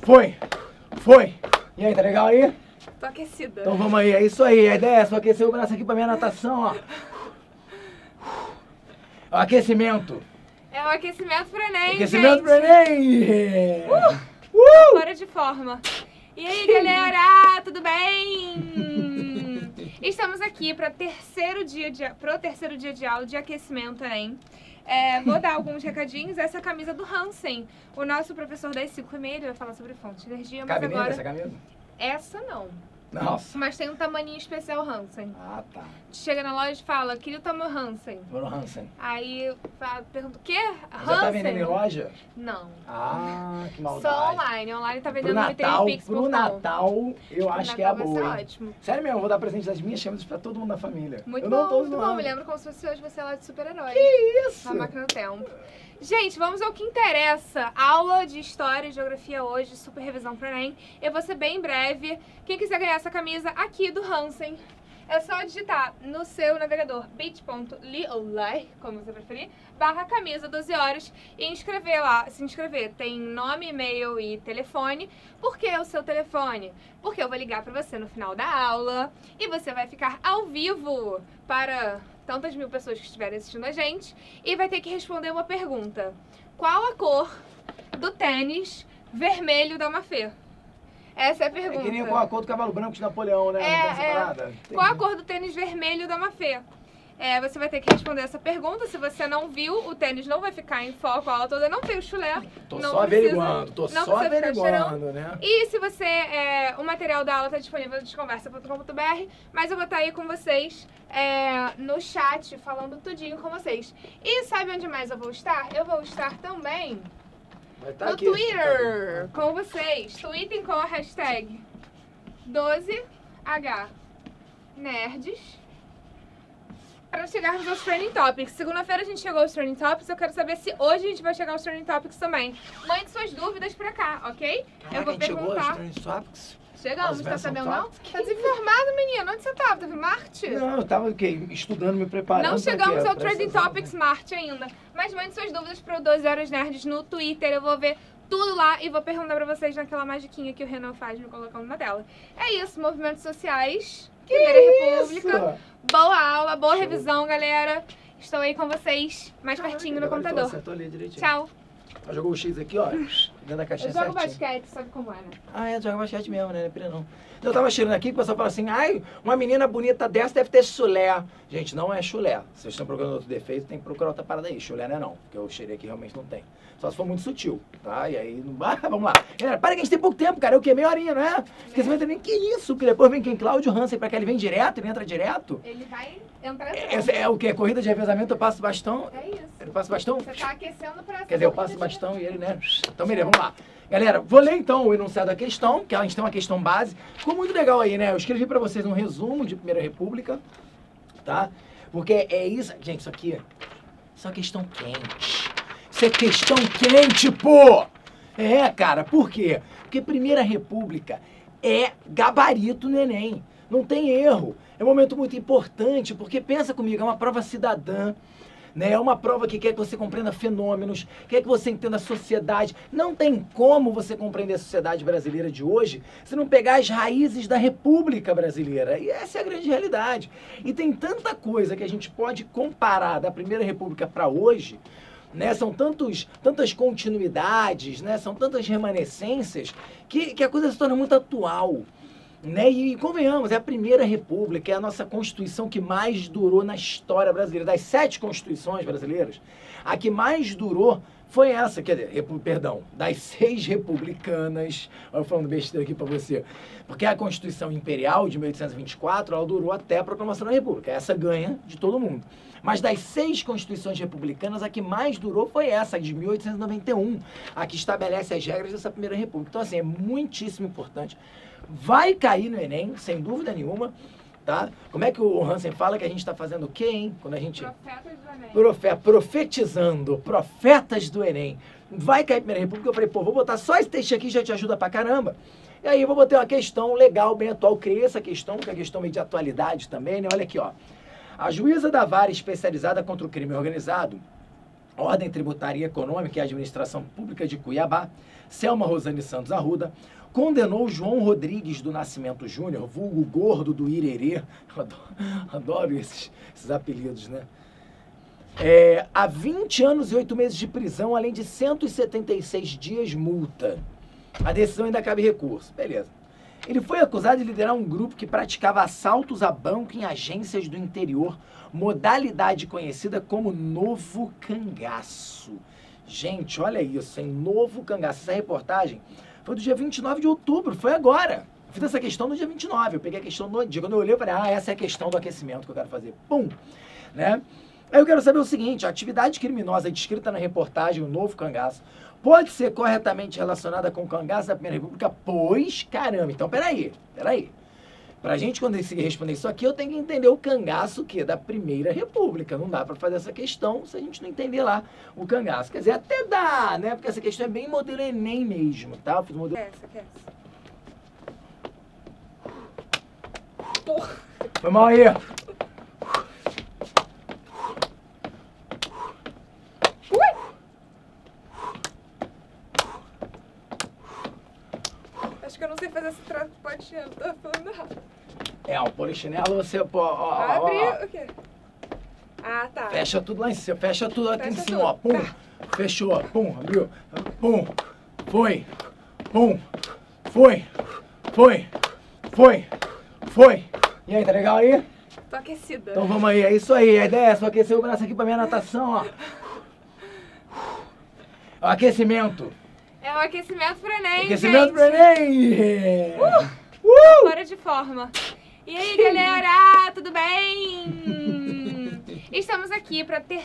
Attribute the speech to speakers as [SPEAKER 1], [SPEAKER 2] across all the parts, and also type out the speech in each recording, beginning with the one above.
[SPEAKER 1] Foi! Foi! E aí, tá legal aí?
[SPEAKER 2] Tô aquecida.
[SPEAKER 1] Então vamos aí, é isso aí. A ideia é só aquecer o braço aqui pra minha natação, ó. O aquecimento.
[SPEAKER 2] É o aquecimento pro Enem,
[SPEAKER 1] Aquecimento
[SPEAKER 2] gente.
[SPEAKER 1] pro Enem!
[SPEAKER 2] Tô fora de forma. E aí, galera, tudo bem? Estamos aqui para pro terceiro dia de aula de aquecimento Enem. Vou dar alguns recadinhos. Essa é a camisa do Hansen, o nosso professor das 5h30, ele vai falar sobre fonte de energia, mas
[SPEAKER 1] Cabe
[SPEAKER 2] agora...
[SPEAKER 1] essa camisa?
[SPEAKER 2] Essa não.
[SPEAKER 1] Nossa.
[SPEAKER 2] Mas tem um tamaninho especial Hansen.
[SPEAKER 1] Ah, tá.
[SPEAKER 2] Chega na loja e fala, queria o tamanho Hansen.
[SPEAKER 1] Mano Hansen.
[SPEAKER 2] Aí pergunta, o quê? Hansen?
[SPEAKER 1] Já tá vendendo em loja?
[SPEAKER 2] Não.
[SPEAKER 1] Ah, que maldade.
[SPEAKER 2] Só online. Online tá vendendo
[SPEAKER 1] Pro Natal,
[SPEAKER 2] Pix
[SPEAKER 1] pro Natal, eu acho que é a
[SPEAKER 2] vai
[SPEAKER 1] boa,
[SPEAKER 2] ser
[SPEAKER 1] hein?
[SPEAKER 2] ótimo.
[SPEAKER 1] Sério mesmo, eu vou dar presente das minhas chamas pra todo mundo da família.
[SPEAKER 2] Muito
[SPEAKER 1] eu
[SPEAKER 2] bom,
[SPEAKER 1] não tô
[SPEAKER 2] muito bom.
[SPEAKER 1] zoando.
[SPEAKER 2] Me lembro como se fosse hoje você lá de super-herói.
[SPEAKER 1] Que isso?
[SPEAKER 2] Na máquina do tempo. Gente, vamos ao que interessa. Aula de História e Geografia hoje, super revisão pro Enem. Eu vou ser bem breve. Quem quiser ganhar essa camisa aqui do Hansen, é só digitar no seu navegador bit.ly, ou ly, como você preferir, /camisa 12 horas e inscrever lá, se inscrever. Tem nome, e-mail e telefone. Por que o seu telefone? Porque eu vou ligar pra você no final da aula e você vai ficar ao vivo para tantas mil pessoas que estiverem assistindo a gente e vai ter que responder uma pergunta. Qual a cor do tênis vermelho da Mafê? Essa é a pergunta.
[SPEAKER 1] É que nem com a cor do cavalo branco de Napoleão, né? Não tem essa parada?
[SPEAKER 2] Qual a cor do tênis vermelho da Mafê? Você vai ter que responder essa pergunta. Se você não viu, o tênis não vai ficar em foco a aula toda. Não tem o chulé.
[SPEAKER 1] Tô
[SPEAKER 2] não
[SPEAKER 1] só averiguando, tô
[SPEAKER 2] não
[SPEAKER 1] só
[SPEAKER 2] precisa ficar cheirando.
[SPEAKER 1] averiguando, né?
[SPEAKER 2] E se você... o material da aula está disponível no desconversa.com.br, mas eu vou estar aí com vocês no chat, falando tudinho com vocês. E sabe onde mais eu vou estar? Eu vou estar também
[SPEAKER 1] Vai tá
[SPEAKER 2] no
[SPEAKER 1] aqui,
[SPEAKER 2] Twitter com vocês. Tweetem com a hashtag 12HNerds para chegarmos aos Trending Topics. Segunda-feira a gente chegou aos Trending Topics, eu quero saber se hoje a gente vai chegar aos Trending Topics também. Mande suas dúvidas pra cá, ok?
[SPEAKER 1] Caraca,
[SPEAKER 2] eu vou perguntar. Chegamos, tá sabendo não? Tá desinformado, menino. Onde você tava? Teve Marte?
[SPEAKER 1] Não, eu tava estudando, me preparando.
[SPEAKER 2] Não chegamos
[SPEAKER 1] pra
[SPEAKER 2] ao Trending Topics Marte ainda. Mas mande suas dúvidas pro 12 Horas Nerds no Twitter. Eu vou ver tudo lá e vou perguntar pra vocês naquela magiquinha que o Renan faz me colocando na tela. É isso, movimentos sociais. Primeira República. Boa aula, boa revisão, galera. Estou aí com vocês, mais pertinho no computador.
[SPEAKER 1] Acertou ali direitinho.
[SPEAKER 2] Tchau.
[SPEAKER 1] Jogou o X aqui, ó, dentro da caixinha
[SPEAKER 2] Eu jogo
[SPEAKER 1] certinho.
[SPEAKER 2] basquete, sabe como é, né?
[SPEAKER 1] Ah, joga basquete mesmo, né? Não é pira não. Eu tava cheirando aqui, o pessoal fala assim, ai, uma menina bonita dessa deve ter chulé. Gente, não é chulé. Se vocês estão procurando outro defeito, tem que procurar outra parada aí. Chulé não é não, porque eu cheirei aqui realmente não tem. Só se for muito sutil, tá? E aí, vamos lá. Galera, para que a gente tem pouco tempo, cara. Eu que meia horinha, não é? Esquecimento também, que isso? Porque depois vem quem? Cláudio Hansen, pra cá ele vem direto, ele entra direto.
[SPEAKER 2] Ele vai entrar
[SPEAKER 1] É o que? Corrida de revezamento, eu passo bastão.
[SPEAKER 2] É isso.
[SPEAKER 1] Ele passa bastão?
[SPEAKER 2] Você tá aquecendo pra...
[SPEAKER 1] Quer dizer, eu passo bastão e ele, né? Então, beleza, vamos lá. Galera, vou ler então o enunciado da questão, que a gente tem uma questão base. Ficou muito legal aí, né? Eu escrevi pra vocês um resumo de Primeira República, tá? Porque é isso... Gente, isso aqui é questão quente. Isso é questão quente, pô! Cara, por quê? Porque Primeira República é gabarito no Enem. Não tem erro. É um momento muito importante, porque pensa comigo, é uma prova cidadã, né? É uma prova que quer que você compreenda fenômenos, quer que você entenda a sociedade. Não tem como você compreender a sociedade brasileira de hoje se não pegar as raízes da República Brasileira. E essa é a grande realidade. E tem tanta coisa que a gente pode comparar da Primeira República para hoje, né? São tantas continuidades, né? São tantas remanescências que a coisa se torna muito atual. Né? E convenhamos, é a Primeira República, é a nossa Constituição que mais durou na história brasileira. Das 7 Constituições brasileiras, a que mais durou foi essa, quer dizer, das 6 republicanas. Olha eu falando besteira aqui pra você. Porque a Constituição Imperial de 1824, ela durou até a Proclamação da República. Essa ganha de todo mundo. Mas das 6 Constituições republicanas, a que mais durou foi essa, de 1891, a que estabelece as regras dessa Primeira República. Então, assim, é muitíssimo importante. Vai cair no Enem, sem dúvida nenhuma, tá? Como é que o Hansen fala que a gente está fazendo o quê, hein? Quando a gente...
[SPEAKER 2] Profetas do Enem.
[SPEAKER 1] Profetizando, profetas do Enem. Vai cair Primeira República, eu falei, pô, vou botar só esse texto aqui, já te ajuda pra caramba. E aí eu vou botar uma questão legal, bem atual. Criei essa questão, que é questão meio de atualidade também, né? Olha aqui, ó. A juíza da vara especializada contra o crime organizado Ordem Tributária e Econômica e Administração Pública de Cuiabá, Selma Rosane Santos Arruda, condenou João Rodrigues do Nascimento Júnior, vulgo gordo do Irerê, adoro esses apelidos, né? A 20 anos e 8 meses de prisão, além de 176 dias multa. A decisão ainda cabe recurso. Beleza. Ele foi acusado de liderar um grupo que praticava assaltos a banco em agências do interior, modalidade conhecida como Novo Cangaço. Gente, olha isso, hein? Novo Cangaço. Essa reportagem foi do dia 29 de outubro, foi agora. Eu fiz essa questão no dia 29, eu peguei a questão no dia. Quando eu olhei, eu falei, essa é a questão do aquecimento que eu quero fazer. Pum! Né? Aí eu quero saber o seguinte, a atividade criminosa descrita na reportagem O Novo Cangaço pode ser corretamente relacionada com o cangaço da Primeira República? Pois, caramba, então peraí. Pra gente conseguir responder isso aqui, eu tenho que entender o cangaço da Primeira República. Não dá pra fazer essa questão se a gente não entender lá o cangaço. Quer dizer, até dá, né? Porque essa questão é bem modelo Enem mesmo, tá? Eu fiz modelo...
[SPEAKER 2] Essa.
[SPEAKER 1] Porra. Foi mal aí.
[SPEAKER 2] Acho que eu não sei fazer esse traço de polichinelo, tô falando errado.
[SPEAKER 1] O polichinelo você
[SPEAKER 2] Abre o quê? Ah, tá.
[SPEAKER 1] Fecha tudo lá em cima, fecha tudo aqui em cima, ó. Pum,
[SPEAKER 2] Tá.
[SPEAKER 1] Fechou, pum, abriu. Pum, foi. Pum, foi. E aí, tá legal aí?
[SPEAKER 2] Tô aquecida.
[SPEAKER 1] Então vamos aí, é isso aí. A ideia é só aquecer o braço aqui pra minha natação, ó. O aquecimento.
[SPEAKER 2] É o aquecimento pro Enem,
[SPEAKER 1] Aquecimento
[SPEAKER 2] gente.
[SPEAKER 1] pro Enem!
[SPEAKER 2] Fora de forma. E aí, galera, tudo bem? Estamos aqui para pro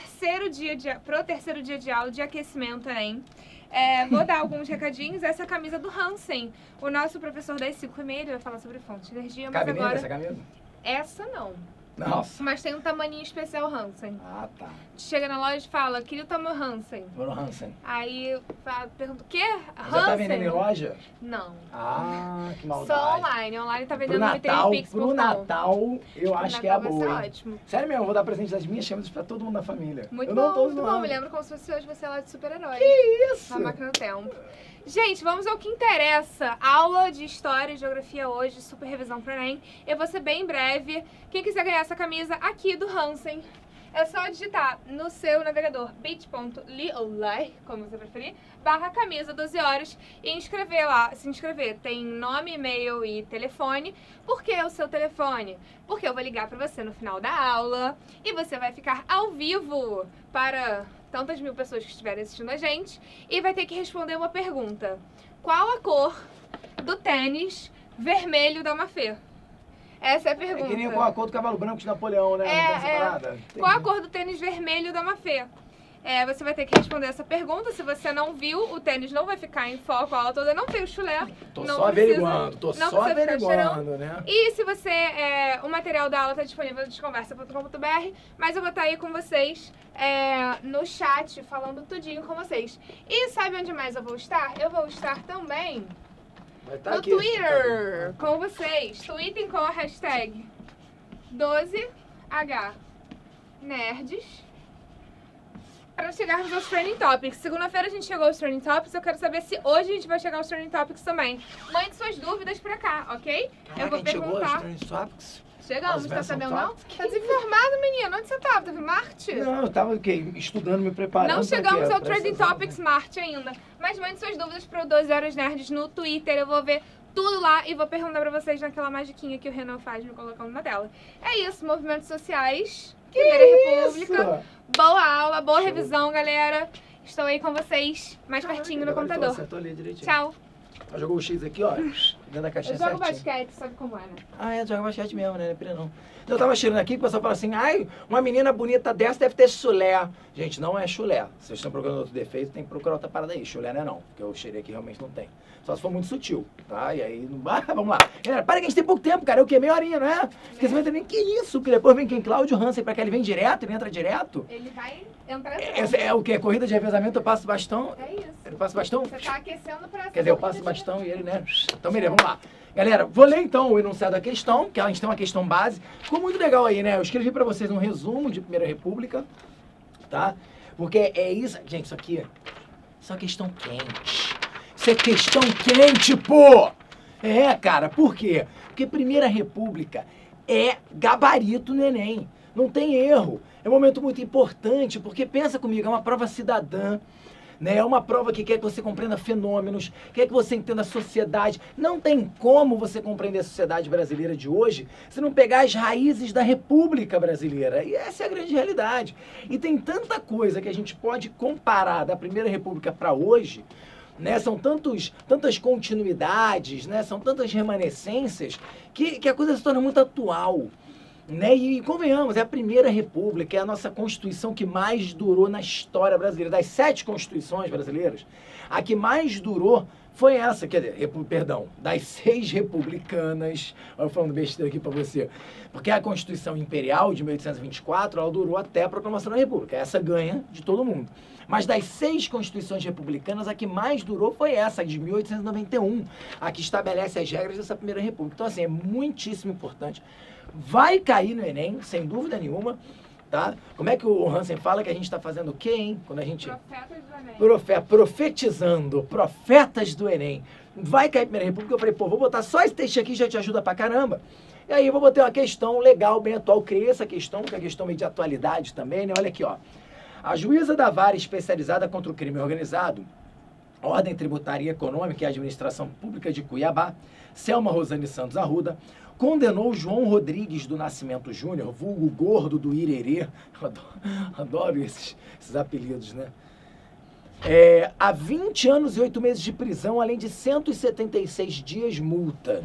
[SPEAKER 2] terceiro dia de aula de aquecimento Enem. Vou dar alguns recadinhos. Essa é a camisa do Hansen, o nosso professor das 5h30, ele vai falar sobre fonte de energia, mas
[SPEAKER 1] Cabe
[SPEAKER 2] agora...
[SPEAKER 1] essa camisa?
[SPEAKER 2] Essa não.
[SPEAKER 1] Nossa.
[SPEAKER 2] Mas tem um tamaninho especial Hansen.
[SPEAKER 1] Ah, tá.
[SPEAKER 2] Chega na loja e fala, queria o tamanho Hansen.
[SPEAKER 1] Vou no Hansen.
[SPEAKER 2] Aí pergunta, o quê? Hansen?
[SPEAKER 1] Já tá vendendo em loja?
[SPEAKER 2] Não.
[SPEAKER 1] Ah, que maldade.
[SPEAKER 2] Só online. Online tá vendendo
[SPEAKER 1] Pro Natal, eu acho que é a
[SPEAKER 2] vai
[SPEAKER 1] boa.
[SPEAKER 2] ser
[SPEAKER 1] Hein?
[SPEAKER 2] ótimo.
[SPEAKER 1] Sério mesmo, eu vou dar presente das minhas chamas pra todo mundo da família.
[SPEAKER 2] Muito
[SPEAKER 1] eu
[SPEAKER 2] bom,
[SPEAKER 1] não tô
[SPEAKER 2] muito bom.
[SPEAKER 1] zoando.
[SPEAKER 2] Me lembro como se fosse hoje você lá de super-herói.
[SPEAKER 1] Que isso?
[SPEAKER 2] Na máquina do tempo. Gente, vamos ao que interessa. Aula de História e Geografia hoje, super revisão pro Enem. Eu vou ser bem breve. Quem quiser ganhar essa camisa aqui do Hansen, é só digitar no seu navegador bit.ly, ou ly, como você preferir, /camisa 12 horas e inscrever lá, se inscrever. Tem nome, e-mail e telefone. Por que o seu telefone? Porque eu vou ligar pra você no final da aula e você vai ficar ao vivo para tantas mil pessoas que estiverem assistindo a gente e vai ter que responder uma pergunta. Qual a cor do tênis vermelho da Mafê? Essa é a pergunta.
[SPEAKER 1] É que nem com a cor do cavalo branco de Napoleão, né? Não tem essa parada?
[SPEAKER 2] Qual a cor do tênis vermelho da Mafê? Você vai ter que responder essa pergunta. Se você não viu, o tênis não vai ficar em foco a aula toda. Não tem o chulé.
[SPEAKER 1] Tô
[SPEAKER 2] não
[SPEAKER 1] só averiguando,
[SPEAKER 2] cheirando.
[SPEAKER 1] né?
[SPEAKER 2] E se você... o material da aula está disponível no desconversa.com.br, mas eu vou estar aí com vocês no chat, falando tudinho com vocês. E sabe onde mais eu vou estar? Eu vou estar também no
[SPEAKER 1] aqui,
[SPEAKER 2] Twitter com vocês. Tweetem com a hashtag 12HNerds para chegarmos aos Trending Topics. Segunda-feira a gente chegou aos Trending Topics, eu quero saber se hoje a gente vai chegar aos Trending Topics também. Mande suas dúvidas pra cá, ok? Eu vou perguntar. Chegamos, tá sabendo não? Tá desinformado, menino. Onde você tava? Teve Marte?
[SPEAKER 1] Não, eu tava estudando, me preparando.
[SPEAKER 2] Não chegamos ao Trending Topics Marte ainda. Mas mande suas dúvidas pro 12 Horas Nerds no Twitter. Eu vou ver tudo lá e vou perguntar pra vocês naquela magiquinha que o Renan faz me colocando na tela. É isso, movimentos sociais. Primeira República. Boa aula, boa revisão, galera. Estou aí com vocês, mais pertinho no computador.
[SPEAKER 1] Acertou ali direitinho.
[SPEAKER 2] Tchau.
[SPEAKER 1] Jogou o X aqui, ó, dentro da caixinha
[SPEAKER 2] Eu jogo
[SPEAKER 1] certinho.
[SPEAKER 2] basquete, sabe como é, né?
[SPEAKER 1] Joga basquete mesmo, né? Pira não. Eu tava cheirando aqui, o pessoal fala assim, uma menina bonita dessa deve ter chulé. Gente, não é chulé. Se vocês estão procurando outro defeito, tem que procurar outra parada aí. Chulé não é não, porque eu cheirei aqui realmente não tem. Só se for muito sutil, tá? E aí, vamos lá. Galera, para que a gente tem pouco tempo, cara. É o quê? Meia horinha, não é? Esquecimento também, que isso? Porque depois vem quem? Cláudio Hansen, pra cá ele vem direto, ele entra direto.
[SPEAKER 2] Ele vai entrar
[SPEAKER 1] É o quê? Corrida de revezamento, eu passo bastão.
[SPEAKER 2] É isso.
[SPEAKER 1] Eu passo bastão?
[SPEAKER 2] Você tá aquecendo pra...
[SPEAKER 1] Quer dizer, eu passo bastão e ele, né? Então, beleza, vamos lá. Galera, vou ler então o enunciado da questão, que a gente tem uma questão base. Ficou muito legal aí, né? Eu escrevi pra vocês um resumo de Primeira República, tá? Porque é isso... Gente, isso aqui é questão quente. Isso é questão quente, pô! É, cara, por quê? Porque Primeira República é gabarito no Enem. Não tem erro. É um momento muito importante, porque pensa comigo, é uma prova cidadã, né? É uma prova que quer que você compreenda fenômenos, quer que você entenda a sociedade. Não tem como você compreender a sociedade brasileira de hoje se não pegar as raízes da República Brasileira. E essa é a grande realidade. E tem tanta coisa que a gente pode comparar da Primeira República para hoje, né? São tantas continuidades, né? São tantas remanescências que a coisa se torna muito atual. Né? E convenhamos, é a Primeira República, é a nossa Constituição que mais durou na história brasileira. Das 7 Constituições brasileiras, a que mais durou foi essa, quer dizer, perdão, das 6 republicanas. Olha eu falando besteira aqui para você. Porque a Constituição Imperial de 1824, ela durou até a Proclamação da República. Essa ganha de todo mundo. Mas das 6 Constituições republicanas, a que mais durou foi essa, de 1891, a que estabelece as regras dessa Primeira República. Então, assim, é muitíssimo importante. Vai cair no Enem, sem dúvida nenhuma, tá? Como é que o Hansen fala que a gente está fazendo o quê, hein? Quando a gente...
[SPEAKER 2] Profetas do Enem.
[SPEAKER 1] Profetizando, profetas do Enem. Vai cair Primeira República, eu falei, pô, vou botar só esse texto aqui, já te ajuda pra caramba. E aí eu vou botar uma questão legal, bem atual. Criei essa questão, que é questão meio de atualidade também, né? Olha aqui, ó. A juíza da vara especializada contra o crime organizado, Ordem Tributária e Econômica e Administração Pública de Cuiabá, Selma Rosane Santos Arruda, condenou João Rodrigues do Nascimento Júnior, vulgo gordo do Irerê, adoro esses apelidos, né? A 20 anos e 8 meses de prisão, além de 176 dias multa.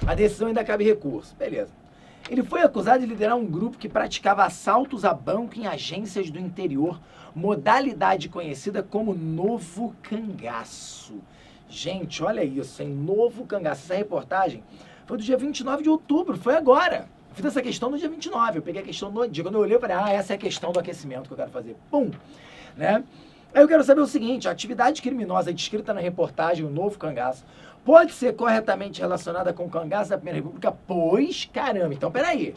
[SPEAKER 1] A decisão ainda cabe recurso. Beleza. Ele foi acusado de liderar um grupo que praticava assaltos a banco em agências do interior, modalidade conhecida como Novo Cangaço. Gente, olha isso, hein? Novo Cangaço. Essa reportagem foi do dia 29 de outubro, foi agora. Eu fiz essa questão no dia 29, eu peguei a questão no dia. Quando eu olhei, eu falei, essa é a questão do aquecimento que eu quero fazer. Pum! Né? Aí eu quero saber o seguinte, a atividade criminosa descrita na reportagem, o Novo Cangaço, pode ser corretamente relacionada com o cangaço da Primeira República? Pois, caramba, então peraí.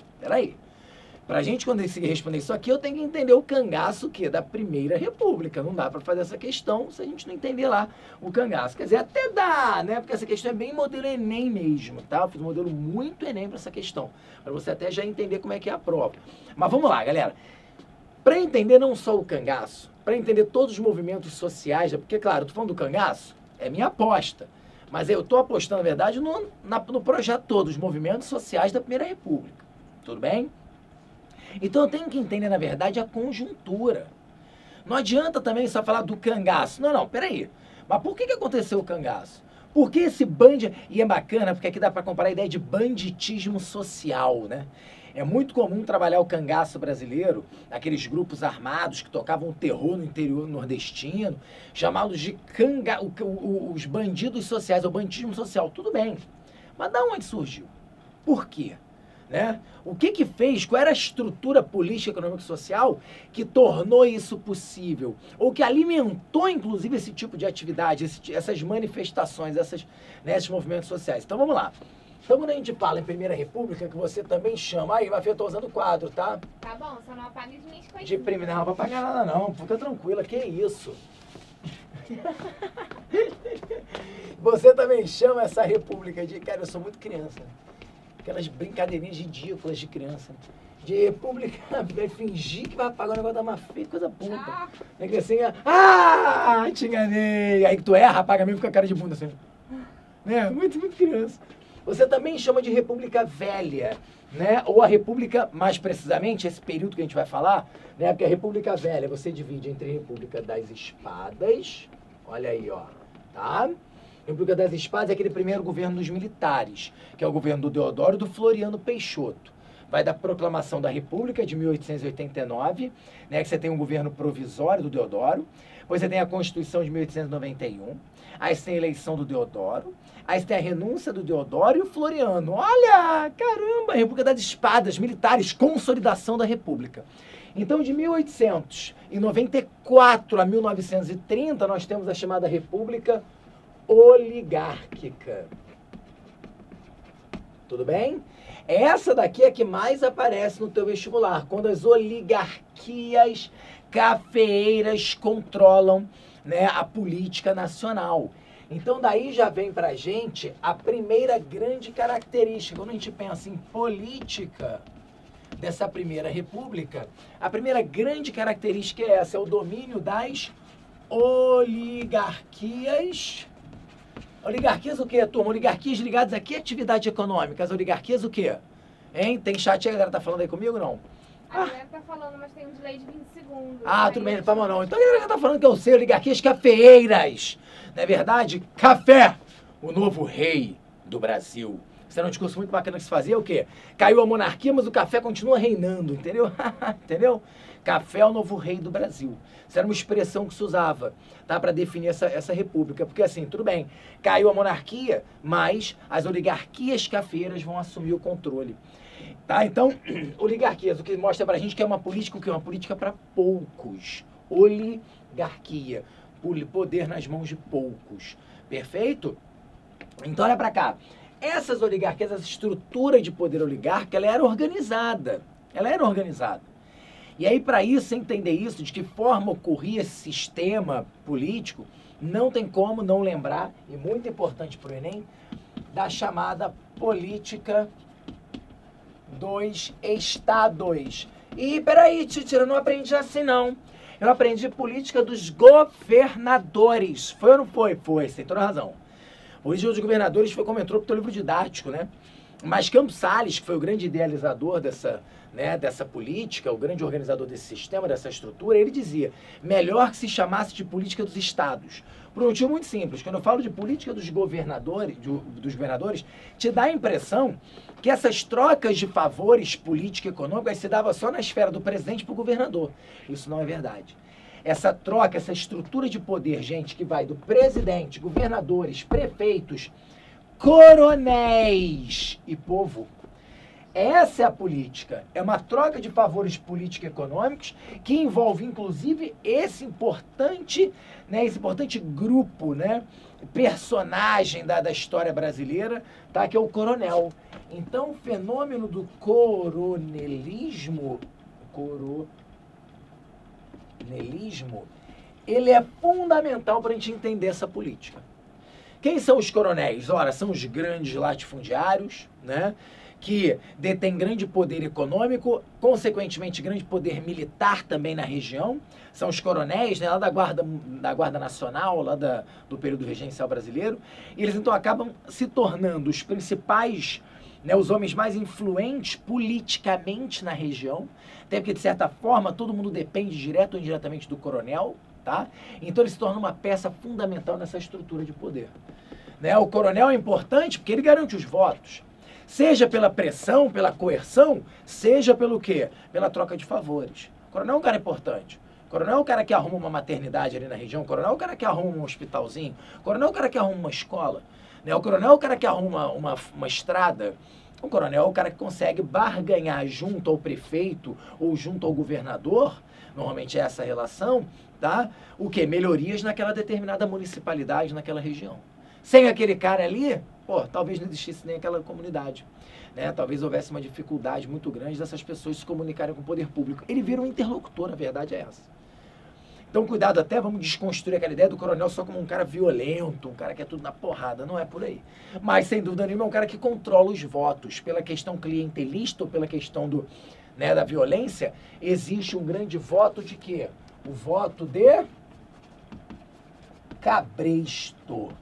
[SPEAKER 1] Pra gente conseguir responder isso aqui, eu tenho que entender o cangaço que da Primeira República. Não dá pra fazer essa questão se a gente não entender lá o cangaço. Quer dizer, até dá, né? Porque essa questão é bem modelo Enem mesmo, tá? Eu fiz um modelo muito Enem pra essa questão. Pra você até já entender como é que é a prova. Mas vamos lá, galera. Pra entender não só o cangaço, pra entender todos os movimentos sociais, porque, claro, eu tô falando do cangaço, é minha aposta. Mas eu tô apostando, na verdade, no projeto todo, os movimentos sociais da Primeira República. Tudo bem? Então eu tenho que entender, na verdade, a conjuntura. Não adianta também só falar do cangaço. Não, peraí. Mas por que aconteceu o cangaço? Por que esse E é bacana, porque aqui dá para comparar a ideia de banditismo social, né? É muito comum trabalhar o cangaço brasileiro, aqueles grupos armados que tocavam terror no interior nordestino, chamá-los de os bandidos sociais, ou banditismo social. Tudo bem. Mas da onde surgiu? Por quê? Né? O que fez, qual era a estrutura política, econômica e social que tornou isso possível? Ou que alimentou, inclusive, esse tipo de atividade, essas manifestações, esses movimentos sociais? Então, vamos lá. Então, quando a gente fala em Primeira República, que você também chama... Aí, Mafia, eu tô usando o quadro, tá?
[SPEAKER 2] Tá bom, só não apaga as minhas coisas.
[SPEAKER 1] De primeira... Não, não vou apagar nada, não. Fica tranquila, que isso? Você também chama essa república de... Cara, eu sou muito criança, né? Aquelas brincadeirinhas ridículas de criança. De república, vai fingir que vai apagar o negócio da Mafia, coisa puta. Né? Que assim, te enganei. Aí que tu erra, apaga mesmo com a cara de bunda assim. Né? Muito criança. Você também chama de República Velha, né? Ou a República, mais precisamente, esse período que a gente vai falar, né? Porque a República Velha você divide entre República das Espadas, olha aí, ó, tá? República das Espadas é aquele primeiro governo dos militares, que é o governo do Deodoro e do Floriano Peixoto. Vai da proclamação da República de 1889, né, que você tem um governo provisório do Deodoro, depois você tem a Constituição de 1891, aí você tem a eleição do Deodoro, aí você tem a renúncia do Deodoro e o Floriano. Olha, caramba, República das Espadas, militares, consolidação da República. Então, de 1894 a 1930, nós temos a chamada República Oligárquica. Tudo bem? Essa daqui é a que mais aparece no teu vestibular, quando as oligarquias cafeeiras controlam, né, a política nacional. Então daí já vem pra gente a primeira grande característica. Quando a gente pensa em política dessa primeira república, a primeira grande característica é essa, é o domínio das oligarquias. Oligarquias o quê, turma? Oligarquias ligadas a que atividade econômica? As oligarquias o quê? Hein? Tem chat aí, a galera tá falando aí comigo ou não?
[SPEAKER 2] A galera tá falando, mas tem um delay de 20 segundos.
[SPEAKER 1] Ah, tudo bem, não fala não. Então a galera já tá falando que eu sei, oligarquias cafeeiras. Não é verdade? Café, o novo rei do Brasil. Isso era um discurso muito bacana que se fazia, o quê? Caiu a monarquia, mas o café continua reinando, entendeu? Entendeu? Café é o novo rei do Brasil. Isso era uma expressão que se usava, tá? Para definir essa república. Porque assim, tudo bem, caiu a monarquia, mas as oligarquias cafeeiras vão assumir o controle. Tá? Então, oligarquias, o que mostra pra gente que é uma política, o que é uma política para poucos. Oligarquia, poder nas mãos de poucos. Perfeito? Então, olha pra cá. Essas oligarquias, essa estrutura de poder oligárquico, ela era organizada. Ela era organizada. E aí, para isso, entender isso, de que forma ocorria esse sistema político, não tem como não lembrar, e muito importante para o Enem, da chamada política dos estados. E peraí, Titira, eu não aprendi assim não. Eu aprendi política dos governadores. Foi ou não foi? Foi, você tem toda a razão. Política dos governadores foi como entrou pro teu livro didático, né? Mas Campos Salles, que foi o grande idealizador dessa política, o grande organizador desse sistema, dessa estrutura, ele dizia, melhor que se chamasse de política dos estados. Por um motivo muito simples, quando eu falo de política dos governadores, te dá a impressão que essas trocas de favores político-econômicas se dava só na esfera do presidente para o governador. Isso não é verdade. Essa troca, essa estrutura de poder, gente, que vai do presidente, governadores, prefeitos, coronéis e povo. Essa é a política. É uma troca de favores político-econômicos que envolve, inclusive, esse importante grupo, né, personagem da história brasileira, tá, que é o coronel. Então, o fenômeno do coronelismo, ele é fundamental para a gente entender essa política. Quem são os coronéis? Ora, são os grandes latifundiários, né, que detêm grande poder econômico, consequentemente grande poder militar também na região. São os coronéis, né, lá da Guarda Nacional, lá do período regencial brasileiro. E eles então acabam se tornando os principais, né, os homens mais influentes politicamente na região, até porque, de certa forma, todo mundo depende direto ou indiretamente do coronel, tá? Então ele se torna uma peça fundamental nessa estrutura de poder. Né? O coronel é importante porque ele garante os votos, seja pela pressão, pela coerção, seja pelo quê? Pela troca de favores. O coronel é um cara importante. O coronel é o cara que arruma uma maternidade ali na região, o coronel é o cara que arruma um hospitalzinho, o coronel é o cara que arruma uma escola, né? O coronel é o cara que arruma uma estrada. O coronel é o cara que consegue barganhar junto ao prefeito ou junto ao governador, normalmente é essa relação, tá? O quê? Melhorias naquela determinada municipalidade, naquela região. Sem aquele cara ali, pô, talvez não existisse nem aquela comunidade, né? Talvez houvesse uma dificuldade muito grande dessas pessoas se comunicarem com o poder público. Ele vira um interlocutor, a verdade é essa. Então, cuidado até, vamos desconstruir aquela ideia do coronel só como um cara violento, um cara que é tudo na porrada, não é por aí. Mas, sem dúvida nenhuma, é um cara que controla os votos. Pela questão clientelista ou pela questão da violência, existe um grande voto de quê? O voto de cabresto,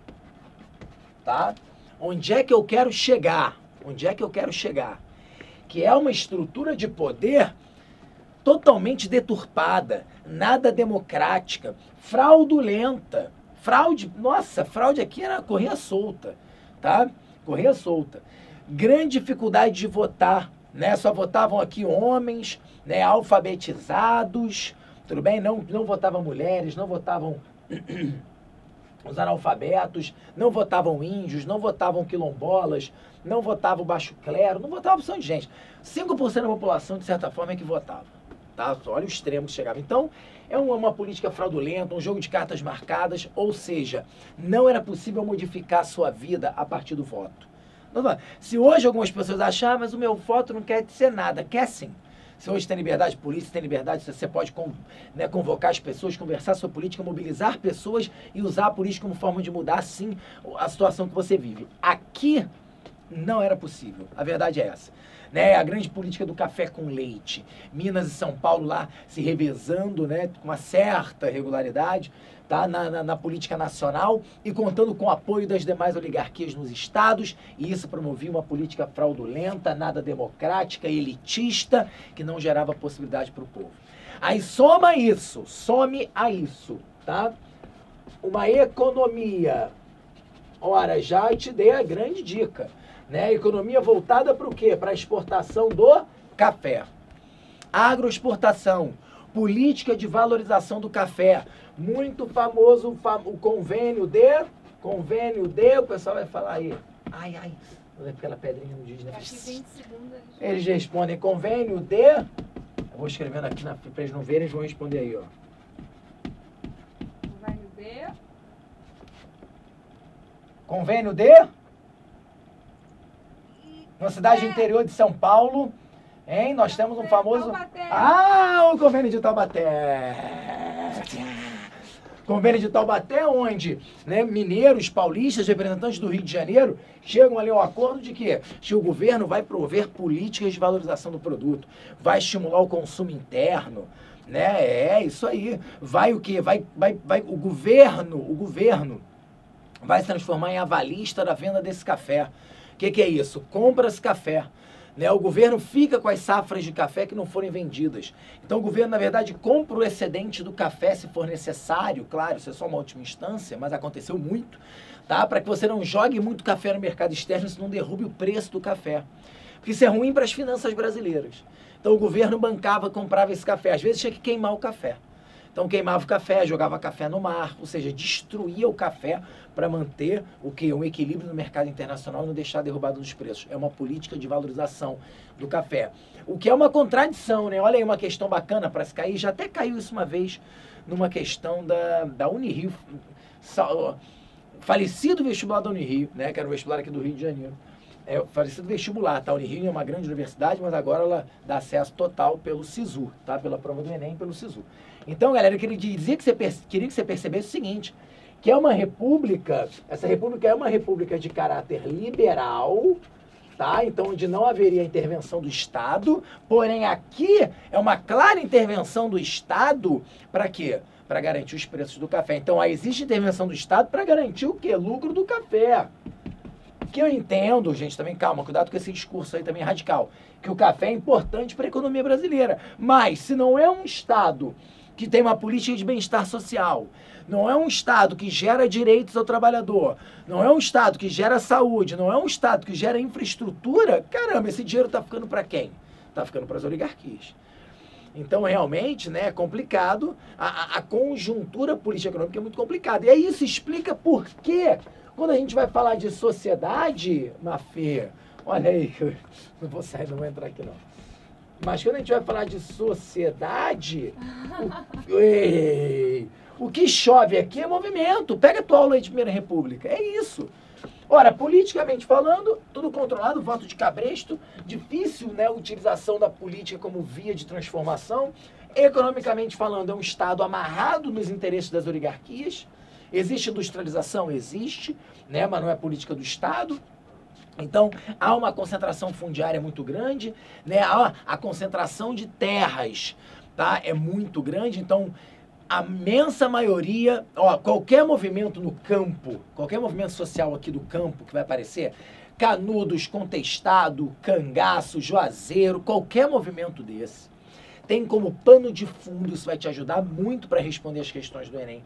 [SPEAKER 1] tá? Onde é que eu quero chegar? Onde é que eu quero chegar? Que é uma estrutura de poder totalmente deturpada, nada democrática, fraudulenta. Fraude aqui corria solta, tá? Corria solta. Grande dificuldade de votar, né? Só votavam aqui homens, né, alfabetizados, tudo bem? Não votavam mulheres, não votavam os analfabetos, não votavam índios, não votavam quilombolas, não votavam baixo clero, não votavam opção de gente. 5% da população, de certa forma, é que votava. Tá? Olha o extremo que chegava. Então, é uma política fraudulenta, um jogo de cartas marcadas, ou seja, não era possível modificar a sua vida a partir do voto. Se hoje algumas pessoas acham, mas o meu voto não quer dizer nada, quer sim. Se hoje tem liberdade de polícia, tem liberdade, você pode convocar as pessoas, conversar sobre política, mobilizar pessoas e usar a política como forma de mudar, sim, a situação que você vive. Aqui não era possível, a verdade é essa. Né, a grande política do café com leite, Minas e São Paulo lá se revezando, né, com uma certa regularidade, tá, na política nacional e contando com o apoio das demais oligarquias nos estados, e isso promovia uma política fraudulenta, nada democrática, elitista, que não gerava possibilidade para o povo. Aí some a isso, tá? Uma economia, ora, já te dei a grande dica, né? Economia voltada para o quê? Para a exportação do café. Agroexportação, política de valorização do café. Muito famoso o convênio de, o pessoal vai falar aí, ai, aquela pedrinha no diz, né?
[SPEAKER 2] Daqui 20 segundos.
[SPEAKER 1] Eles respondem convênio de, eu vou escrevendo aqui para eles não verem, eles vão responder aí, ó.
[SPEAKER 2] Convênio de...
[SPEAKER 1] Convênio de... Na cidade interior de São Paulo, hein? Nós temos um famoso...
[SPEAKER 2] Taubaté.
[SPEAKER 1] Ah, o convênio de Taubaté. Convênio de Taubaté, onde, né, mineiros, paulistas, representantes do Rio de Janeiro, chegam ali ao acordo de que o governo vai prover políticas de valorização do produto, vai estimular o consumo interno, né? É isso aí. Vai o quê? O governo vai se transformar em avalista da venda desse café. O que é isso? Compra-se café. Né? O governo fica com as safras de café que não forem vendidas. Então o governo, na verdade, compra o excedente do café se for necessário. Claro, isso é só uma última instância, mas aconteceu muito. Tá? Para que você não jogue muito café no mercado externo, isso não derrube o preço do café. Porque isso é ruim para as finanças brasileiras. Então o governo bancava, comprava esse café. Às vezes tinha que queimar o café. Então queimava o café, jogava café no mar, ou seja, destruía o café para manter o quê? Um equilíbrio no mercado internacional e não deixar derrubado nos preços. É uma política de valorização do café. O que é uma contradição, né? Olha aí uma questão bacana para se cair. Já até caiu isso uma vez numa questão da Unirio. Falecido vestibular da Unirio, né? Que era o vestibular aqui do Rio de Janeiro. É falecido vestibular, tá? A Unirio é uma grande universidade, mas agora ela dá acesso total pelo SISU, tá? Pela prova do Enem, pelo SISU. Então, galera, eu queria que você percebesse o seguinte, que é uma república, essa república é uma república de caráter liberal, tá? Então, onde não haveria intervenção do Estado, porém aqui é uma clara intervenção do Estado para quê? Para garantir os preços do café. Então, aí existe intervenção do Estado para garantir o quê? Lucro do café. Que eu entendo, gente, também calma, cuidado com esse discurso aí também radical, que o café é importante para a economia brasileira, mas se não é um Estado que tem uma política de bem-estar social, não é um Estado que gera direitos ao trabalhador, não é um Estado que gera saúde, não é um Estado que gera infraestrutura, caramba, esse dinheiro está ficando para quem? Está ficando para as oligarquias. Então, realmente, né, é complicado, a conjuntura política econômica é muito complicada. E aí isso explica por que, quando a gente vai falar de sociedade, Mafê, olha aí, não vou sair, não vou entrar aqui não. Mas quando a gente vai falar de sociedade, o que chove aqui é movimento. Pega a tua aula aí de Primeira República, é isso. Ora, politicamente falando, tudo controlado, voto de cabresto, difícil, né, a utilização da política como via de transformação. Economicamente falando, é um Estado amarrado nos interesses das oligarquias. Existe industrialização? Existe, né, mas não é política do Estado. Então, há uma concentração fundiária muito grande, né? A concentração de terras, tá? É muito grande, então a imensa maioria, qualquer movimento no campo, qualquer movimento social aqui do campo que vai aparecer, Canudos, Contestado, Cangaço, Juazeiro, qualquer movimento desse, tem como pano de fundo, isso vai te ajudar muito para responder as questões do Enem,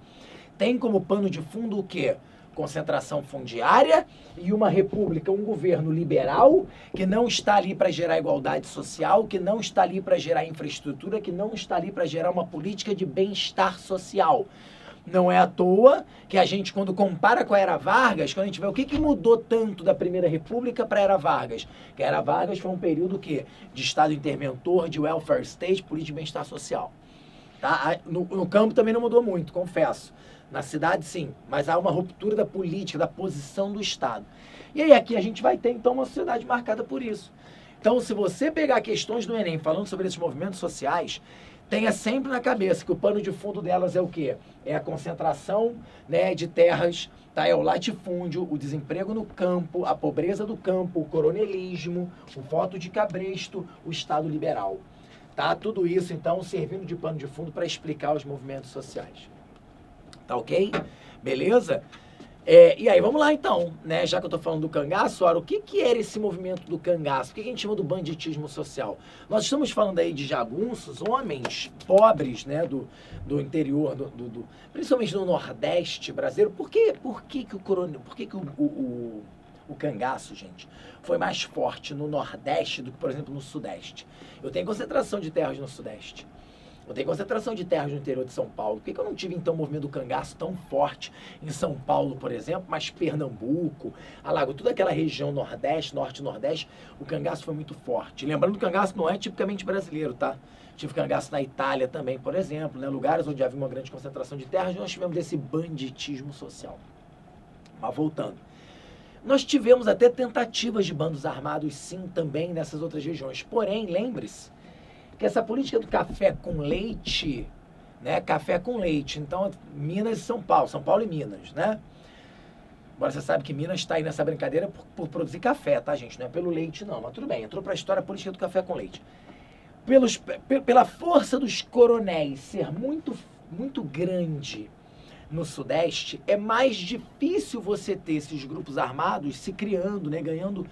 [SPEAKER 1] tem como pano de fundo o quê? Concentração fundiária e uma república, um governo liberal que não está ali para gerar igualdade social, que não está ali para gerar infraestrutura, que não está ali para gerar uma política de bem-estar social. Não é à toa que a gente, quando compara com a Era Vargas, quando a gente vê o que mudou tanto da Primeira República para a Era Vargas, que a Era Vargas foi um período que, de Estado interventor, de welfare state, política de bem-estar social. Tá? No campo também não mudou muito, confesso. Na cidade, sim, mas há uma ruptura da política, da posição do Estado. E aí aqui a gente vai ter, então, uma sociedade marcada por isso. Então, se você pegar questões do Enem falando sobre esses movimentos sociais, tenha sempre na cabeça que o pano de fundo delas é o quê? É a concentração, né, de terras, tá? É o latifúndio, o desemprego no campo, a pobreza do campo, o coronelismo, o voto de cabresto, o Estado liberal. Tá? Tudo isso, então, servindo de pano de fundo para explicar os movimentos sociais. Tá ok? Beleza? E aí, vamos lá então, né? Já que eu tô falando do cangaço, ora, o que era esse movimento do cangaço? O que a gente chama do banditismo social? Nós estamos falando aí de jagunços, homens pobres, né, do interior, principalmente do Nordeste brasileiro. Por que o cangaço, gente, foi mais forte no Nordeste do que, por exemplo, no Sudeste? Eu tenho concentração de terras no Sudeste. Eu tenho concentração de terras no interior de São Paulo. Por que eu não tive, então, o movimento do cangaço tão forte em São Paulo, por exemplo, mas Pernambuco, Alagoas, toda aquela região Nordeste, Norte e Nordeste, o cangaço foi muito forte. Lembrando que o cangaço não é tipicamente brasileiro, tá? Tive cangaço na Itália também, por exemplo, né? Lugares onde havia uma grande concentração de terras, nós tivemos desse banditismo social. Mas voltando. Nós tivemos até tentativas de bandos armados, sim, também nessas outras regiões. Porém, lembre-se que essa política do café com leite, né? Café com leite. Então, Minas e São Paulo e Minas, né? Agora você sabe que Minas está aí nessa brincadeira por produzir café, tá, gente? Não é pelo leite, não. Mas tudo bem, entrou para a história a política do café com leite. Pela força dos coronéis ser muito grande no Sudeste, é mais difícil você ter esses grupos armados se criando, né? Ganhando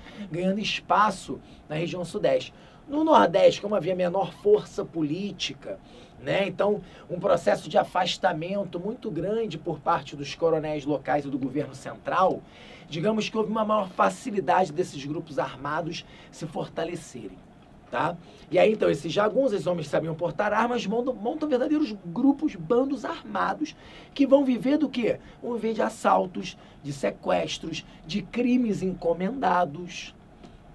[SPEAKER 1] espaço na região Sudeste. No Nordeste, como havia menor força política, né? Então, um processo de afastamento muito grande por parte dos coronéis locais e do governo central, digamos que houve uma maior facilidade desses grupos armados se fortalecerem, tá? E aí, então, esses jagunços, esses homens que sabiam portar armas, montam verdadeiros grupos, bandos armados, que vão viver do quê? Vão viver de assaltos, de sequestros, de crimes encomendados,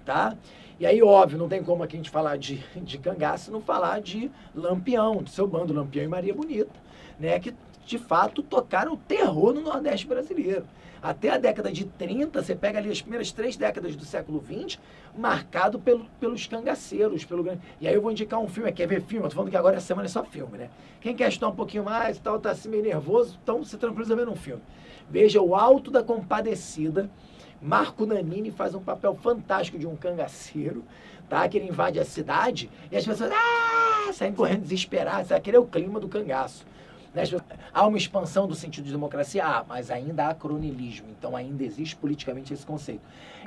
[SPEAKER 1] tá? E aí, óbvio, não tem como aqui a gente falar de cangaço e não falar de Lampião, do seu bando Lampião e Maria Bonita, né? Que, de fato, tocaram o terror no Nordeste brasileiro. Até a década de 30, você pega ali as primeiras 3 décadas do século XX, marcado pelos cangaceiros. E aí eu vou indicar um filme, quer ver filme? Eu tô falando que agora essa semana é só filme, né? Quem quer estudar um pouquinho mais e tal, tá assim meio nervoso, então se tranquiliza vendo um filme. Veja O Alto da Compadecida. Marco Nanini faz um papel fantástico de um cangaceiro, tá? Que ele invade a cidade e as pessoas saem correndo desesperadas. Aquele é o clima do cangaço. Né? Há uma expansão do sentido de democracia? Mas ainda há coronelismo. Então ainda existe politicamente esse conceito.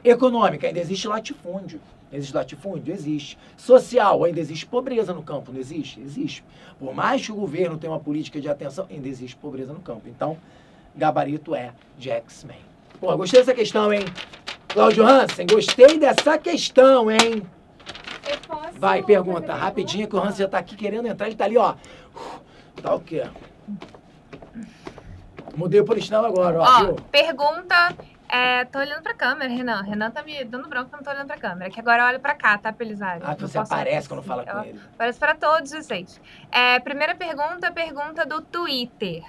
[SPEAKER 1] Econômica, ainda existe latifúndio. Existe latifúndio? Existe. Social, ainda existe pobreza no campo. Não existe? Existe. Por mais que o governo tenha uma política de atenção, ainda existe pobreza no campo. Então, gabarito é de X-Men. Pô, gostei dessa questão, hein? Cláudio Hansen, gostei dessa questão, hein? Vai, pergunta rapidinho, que o Hansen já tá aqui querendo entrar. Ele tá ali, ó. Tá o quê? Mudei o polichinelo agora, ó. Viu?
[SPEAKER 2] Pergunta... tô olhando pra câmera, Renan. Renan tá me dando bronca que eu não tô olhando pra câmera. Que agora eu olho pra cá, tá, Pelizari?
[SPEAKER 1] Que você aparece quando fala com ele.
[SPEAKER 2] Aparece pra todos vocês. Primeira pergunta do Twitter.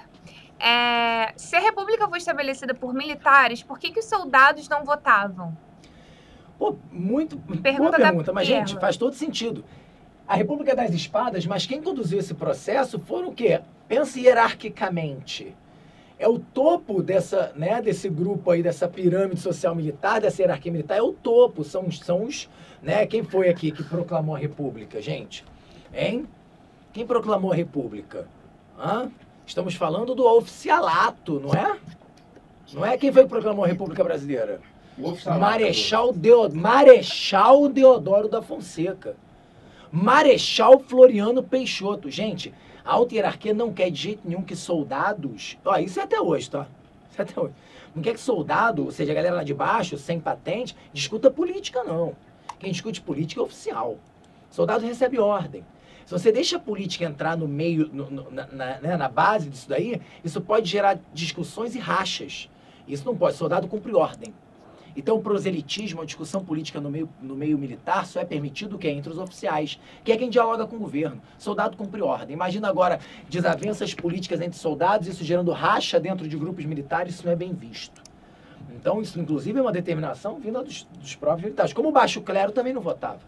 [SPEAKER 2] Se a república foi estabelecida por militares, por que os soldados não votavam?
[SPEAKER 1] Pô, boa pergunta, mas, gente, faz todo sentido. A República das Espadas, mas quem conduziu esse processo foram o quê? Pensa hierarquicamente. É o topo desse grupo aí, dessa pirâmide social militar, dessa hierarquia militar, é o topo. São os, né? Quem foi aqui que proclamou a República, gente? Hein? Quem proclamou a República? Estamos falando do oficialato, não é? Não é quem foi que proclamou a República Brasileira? Marechal Deodoro da Fonseca. Marechal Floriano Peixoto. Gente, a alta hierarquia não quer de jeito nenhum que soldados... isso é até hoje, tá? Isso é até hoje. Não quer que soldado, ou seja, a galera lá de baixo, sem patente, discuta política, não. Quem discute política é oficial. Soldado recebe ordem. Se você deixa a política entrar no meio, na base disso daí, isso pode gerar discussões e rachas. Isso não pode. Soldado cumpre ordem. Então, o proselitismo, a discussão política no meio militar, só é permitido que é entre os oficiais, que é quem dialoga com o governo. Soldado cumpre ordem. Imagina agora desavenças políticas entre soldados, isso gerando racha dentro de grupos militares, isso não é bem visto. Então, isso, inclusive, é uma determinação vinda dos próprios militares. Como o baixo clero também não votava.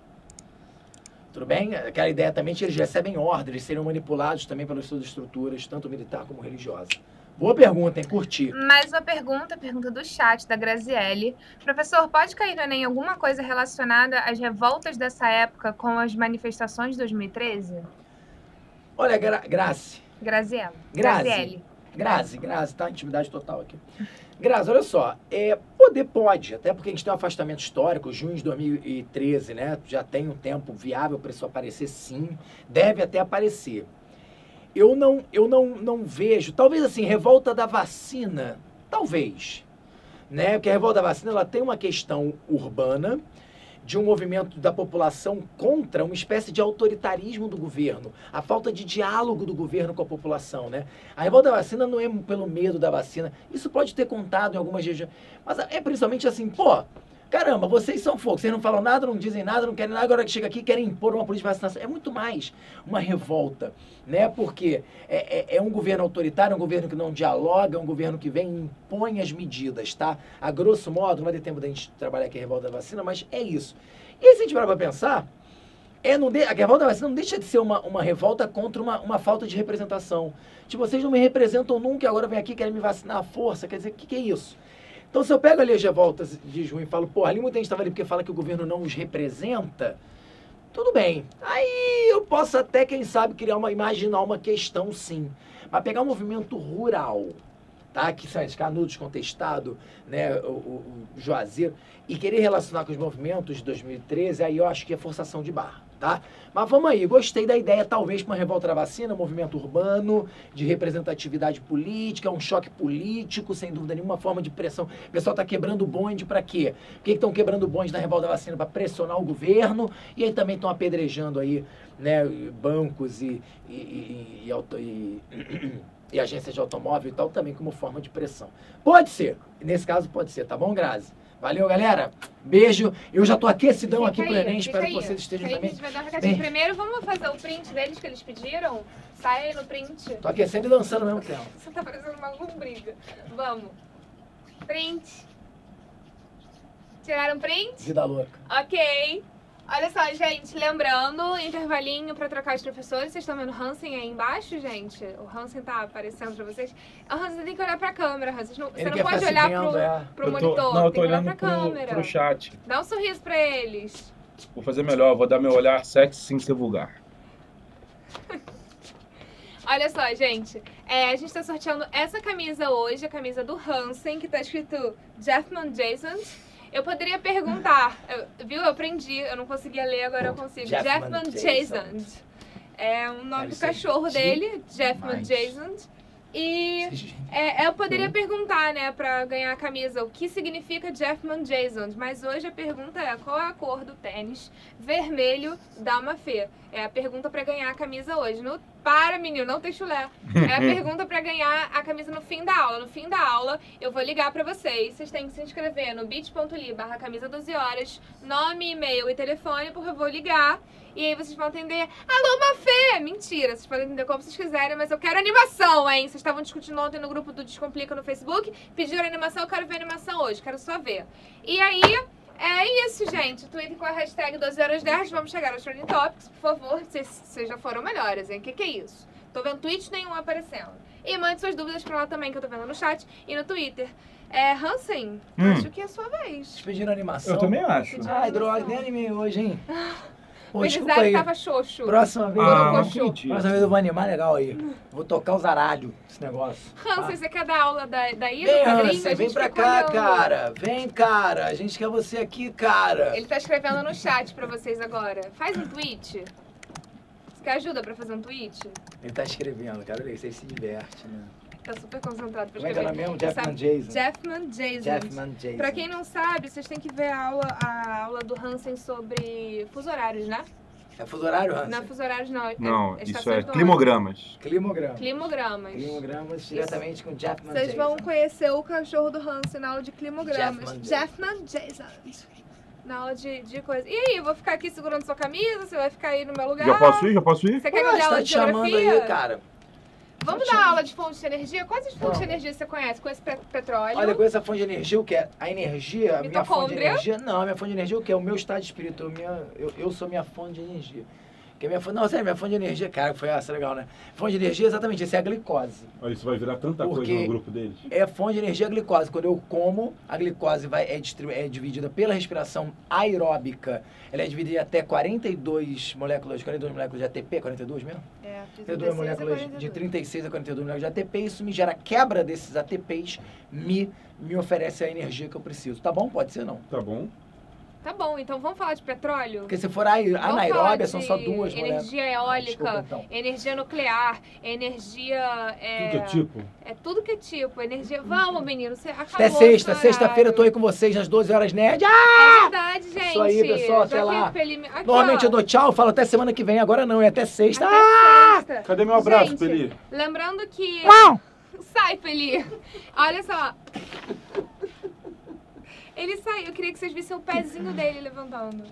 [SPEAKER 1] Tudo bem? Aquela ideia também que eles recebem ordens, eles seriam manipulados também pelas suas estruturas, tanto militar como religiosa. Boa pergunta, hein? Curti.
[SPEAKER 2] Mais uma pergunta do chat, da Graziele. Professor, pode cair no Enem alguma coisa relacionada às revoltas dessa época com as manifestações de 2013?
[SPEAKER 1] Olha, Graziele. Grazi, tá? Intimidade total aqui. Grazi, olha só, pode, até porque a gente tem um afastamento histórico, junho de 2013, né? Já tem um tempo viável para isso aparecer, sim. Deve até aparecer. Eu não vejo, talvez assim, revolta da vacina, talvez, né? Porque a revolta da vacina, ela tem uma questão urbana, de um movimento da população contra uma espécie de autoritarismo do governo, a falta de diálogo do governo com a população, né? A revolta da vacina não é pelo medo da vacina, isso pode ter contado em algumas regiões, mas é principalmente assim, caramba, vocês são fogo, vocês não falam nada, não dizem nada, não querem nada, agora que chega aqui querem impor uma política de vacinação. É muito mais uma revolta, né? Porque é um governo autoritário, um governo que não dialoga, um governo que vem e impõe as medidas, tá? A grosso modo, não vai ter tempo da gente trabalhar aqui a revolta da vacina, mas é isso. E se a gente parar pra pensar, a revolta da vacina não deixa de ser uma revolta contra uma falta de representação. Tipo, vocês não me representam nunca e agora vem aqui e querem me vacinar à força, quer dizer, o que é isso? Então, se eu pego ali as revoltas de junho e falo, ali muita gente estava ali porque fala que o governo não os representa, tudo bem. Aí eu posso até, quem sabe, imaginar uma questão, sim. Mas pegar um movimento rural, tá? Que são esses Canudos, Contestado, né? O Juazeiro, e querer relacionar com os movimentos de 2013, aí eu acho que é forçação de barra, tá? Mas vamos aí, gostei da ideia, talvez, com uma revolta da vacina, um movimento urbano, de representatividade política, um choque político, sem dúvida nenhuma, forma de pressão. O pessoal está quebrando o bonde para quê? Por que estão quebrando o bonde na revolta da vacina? Para pressionar o governo, e aí também estão apedrejando aí, né, bancos e agências de automóvel e tal, também como forma de pressão. Pode ser, nesse caso pode ser, tá bom, Grazi? Valeu, galera. Beijo. Eu já tô aquecidão aqui pro Enem. Espero que vocês estejam também.
[SPEAKER 2] A gente vai dar um recadinho. Primeiro, vamos fazer o print deles que eles pediram? Sai aí no print.
[SPEAKER 1] Tô aquecendo e dançando ao mesmo tempo.
[SPEAKER 2] Você tá parecendo uma lombriga. Vamos. Print. Tiraram print?
[SPEAKER 1] Vida louca.
[SPEAKER 2] Ok. Olha só, gente, lembrando, intervalinho pra trocar os professores. Vocês estão vendo o Hansen aí embaixo, gente? O Hansen tá aparecendo pra vocês. O Hansen tem que olhar pra câmera, Hansen. Você não pode olhar pro monitor.
[SPEAKER 3] Não, eu tô
[SPEAKER 2] tem que
[SPEAKER 3] olhando
[SPEAKER 2] olhar pra câmera.
[SPEAKER 3] pro chat.
[SPEAKER 2] Dá um sorriso pra eles.
[SPEAKER 3] Vou fazer melhor, vou dar meu olhar sexy sem ser vulgar.
[SPEAKER 2] Olha só, gente. A gente tá sorteando essa camisa hoje, a camisa do Hansen, que tá escrito Jeffman Jason. Eu poderia perguntar, viu? Eu aprendi, eu não conseguia ler, agora eu consigo. Jeffman Jason. É o nome do cachorro dele, Jeffman Jason. E eu poderia perguntar, né, pra ganhar a camisa, o que significa Jeffman Jason. Mas hoje a pergunta é, qual é a cor do tênis vermelho da Mafê? É a pergunta pra ganhar a camisa hoje. Para, menino, não tem chulé. É a pergunta pra ganhar a camisa no fim da aula. No fim da aula, eu vou ligar pra vocês. Vocês têm que se inscrever no bit.ly/camisa 12 horas, nome, e-mail e telefone, porque eu vou ligar. E aí vocês vão atender, alô, Mafê! Mentira, vocês podem entender como vocês quiserem, mas eu quero animação, hein? Vocês estavam discutindo ontem no grupo do Descomplica no Facebook, pediram animação, eu quero ver animação hoje, quero só ver. E aí, é isso, gente. Twitter com a hashtag 12 horas 10, vamos chegar aos Trending Topics, por favor, vocês já foram melhores, hein? Que é isso? Tô vendo tweet nenhum aparecendo. E mande suas dúvidas pra lá também, que eu tô vendo no chat e no Twitter. Hansen, acho que é a sua vez.
[SPEAKER 1] Vocês pediram animação?
[SPEAKER 3] Eu também acho.
[SPEAKER 1] Ai, droga, nem animei hoje, hein?
[SPEAKER 2] O Belisário tava xoxo.
[SPEAKER 1] Próxima vez,
[SPEAKER 3] próxima
[SPEAKER 1] vez eu vou animar legal aí. Vou tocar os aralhos, esse negócio.
[SPEAKER 2] Hansen, você quer dar aula daí
[SPEAKER 1] Vem, Hansen, vem pra cá, cara. Vem, cara. A gente quer você aqui, cara.
[SPEAKER 2] Ele tá escrevendo no chat pra vocês agora. Faz um tweet. Você quer ajuda pra fazer um tweet?
[SPEAKER 1] Ele tá escrevendo, quero ver se ele se diverte, né?
[SPEAKER 2] Tá super concentrado pra
[SPEAKER 1] escrever. Como é que era mesmo? Jeffman Jason.
[SPEAKER 2] Jeffman Jason. Pra quem não sabe, vocês têm que ver a aula do Hansen sobre fuso horários, né?
[SPEAKER 1] É fuso horário, Hansen?
[SPEAKER 2] Não é fuso horários, não.
[SPEAKER 3] Não, isso é climogramas.
[SPEAKER 1] Climogramas, diretamente com Jeffman Jason.
[SPEAKER 2] Vocês vão conhecer o cachorro do Hansen na aula de climogramas. Jeffman Jason. Na aula de coisa. E aí, eu vou ficar aqui segurando sua camisa? Você vai ficar aí no meu lugar?
[SPEAKER 3] Já posso ir?
[SPEAKER 2] Você quer que eu dê aula de geografia?
[SPEAKER 1] Chamando aí, cara.
[SPEAKER 2] Vamos dar aula de fontes de energia? Quais as fontes de energia você conhece? Conhece petróleo?
[SPEAKER 1] Olha, com essa fonte de energia, o que é? A energia, a minha fonte de
[SPEAKER 2] Mitocôndria?
[SPEAKER 1] energia... Não, a minha fonte de energia, o que é? O meu estado de espírito, eu sou minha fonte de energia. Que minha fonte, não, sério, minha fonte de energia, cara, foi essa, legal, né? Fonte de energia, exatamente, isso é a glicose.
[SPEAKER 3] Olha, isso vai virar tanta
[SPEAKER 1] Porque
[SPEAKER 3] coisa no grupo deles.
[SPEAKER 1] É fonte de energia a glicose. Quando eu como, a glicose é dividida pela respiração aeróbica. Ela é dividida em até 42 moléculas de ATP, 42 mesmo?
[SPEAKER 2] É,
[SPEAKER 1] 42 moléculas de 36 a 42 moléculas de ATP. Isso me gera quebra desses ATPs, me oferece a energia que eu preciso. Tá bom? Pode ser não.
[SPEAKER 3] Tá bom.
[SPEAKER 2] Tá bom, então vamos falar de petróleo?
[SPEAKER 1] Porque se for anaeróbia, são só duas moléculas.
[SPEAKER 2] Energia eólica,
[SPEAKER 1] Desculpa, então.
[SPEAKER 2] energia nuclear, energia...
[SPEAKER 3] Tudo que é tipo.
[SPEAKER 2] É tudo que é tipo, energia... Vamos, menino, você acabou.
[SPEAKER 1] Até sexta, sexta-feira eu tô aí com vocês nas 12 horas nerd.
[SPEAKER 2] É verdade, gente.
[SPEAKER 1] Isso aí, pessoal, até
[SPEAKER 2] Já
[SPEAKER 1] lá.
[SPEAKER 2] Aqui,
[SPEAKER 1] Normalmente
[SPEAKER 2] ó.
[SPEAKER 1] eu dou tchau, falo até semana que vem, agora não, é até sexta.
[SPEAKER 2] Até sexta.
[SPEAKER 3] Cadê meu abraço,
[SPEAKER 2] Gente,
[SPEAKER 3] Peli?
[SPEAKER 2] Lembrando que...
[SPEAKER 1] Não!
[SPEAKER 2] Sai, Peli! Olha só. Ele saiu, eu queria que vocês vissem o pezinho dele levantando.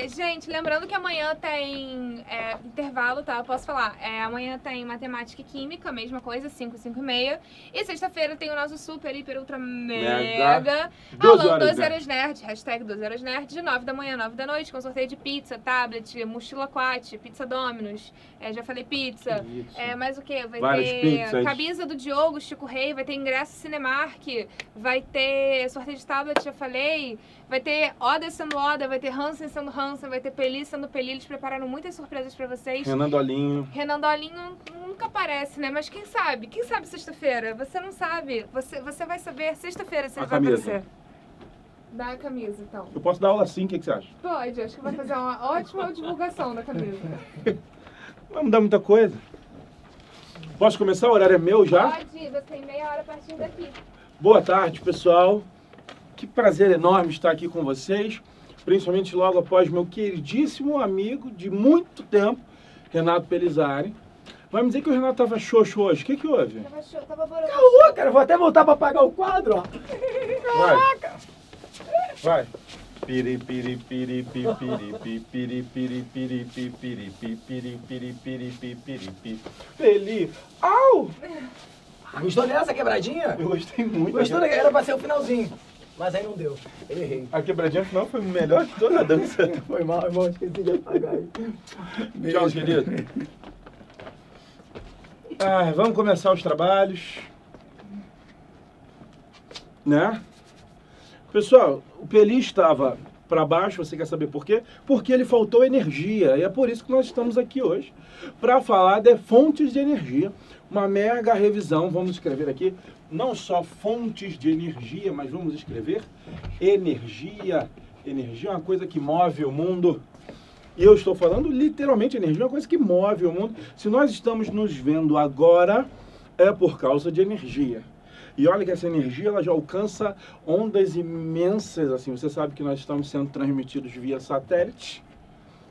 [SPEAKER 2] Gente, lembrando que amanhã tem intervalo, tá? Eu posso falar. Amanhã tem matemática e química, mesma coisa, 5, 5 e meia. E sexta-feira tem o nosso super, hiper, ultra, mega
[SPEAKER 3] 12
[SPEAKER 2] aulão
[SPEAKER 3] horas
[SPEAKER 2] 12 horas nerd, hashtag 12 horas nerd, de 9 da manhã, 9 da noite, com sorteio de pizza, tablet, mochila quat, pizza Domino's, já falei pizza. Mais o que? Vai
[SPEAKER 3] Várias
[SPEAKER 2] ter
[SPEAKER 3] pizzas.
[SPEAKER 2] camisa do Diogo, Chico Rei, vai ter ingresso Cinemark, vai ter sorteio de tablet, já falei, vai ter Oda sendo Oda, vai ter Hansen sendo Hansen, vai ter Peli sendo Peli, eles prepararam muitas surpresas pra vocês.
[SPEAKER 3] Renan Dolinho.
[SPEAKER 2] Renan Dolinho nunca aparece, né? Mas quem sabe? Quem sabe sexta-feira? Você não sabe. Você vai saber sexta-feira se ele vai
[SPEAKER 3] camisa.
[SPEAKER 2] aparecer. Dá a camisa, então.
[SPEAKER 3] Eu posso dar aula assim, o que você acha?
[SPEAKER 2] Pode, acho que vai fazer uma ótima divulgação da camisa.
[SPEAKER 3] Vai mudar muita coisa. Posso começar? O horário é meu já?
[SPEAKER 2] Pode, você tem meia hora a partir daqui.
[SPEAKER 3] Boa tarde, pessoal. Que prazer enorme estar aqui com vocês, principalmente logo após meu queridíssimo amigo de muito tempo, Renato Pelizari. Vai me dizer que o Renato tava xoxo hoje. O que houve?
[SPEAKER 2] Tava borocochô.
[SPEAKER 1] Calma, cara, eu vou até voltar pra apagar o quadro, ó.
[SPEAKER 3] Vai. Vai. Piri piri piri piri piri piri piri piri piri piri piri piri piri piri piri. Peli. Au!
[SPEAKER 1] Gostou dessa quebradinha?
[SPEAKER 3] Eu gostei muito.
[SPEAKER 1] Gostou? Era pra ser o finalzinho. Mas aí não deu. Eu errei.
[SPEAKER 3] A quebradinha final foi o melhor de toda a dança.
[SPEAKER 1] Foi mal, irmão. Esqueci de apagar aí.
[SPEAKER 3] Tchau, querido. Vamos começar os trabalhos. Né? Pessoal, o Peli estava para baixo, você quer saber por quê? Porque ele faltou energia. E é por isso que nós estamos aqui hoje, para falar de fontes de energia. Uma mega revisão, vamos escrever aqui, não só fontes de energia, mas vamos escrever energia. Energia é uma coisa que move o mundo. E eu estou falando literalmente, energia é uma coisa que move o mundo. Se nós estamos nos vendo agora, é por causa de energia. E olha que essa energia ela já alcança ondas imensas, assim. Você sabe que nós estamos sendo transmitidos via satélite.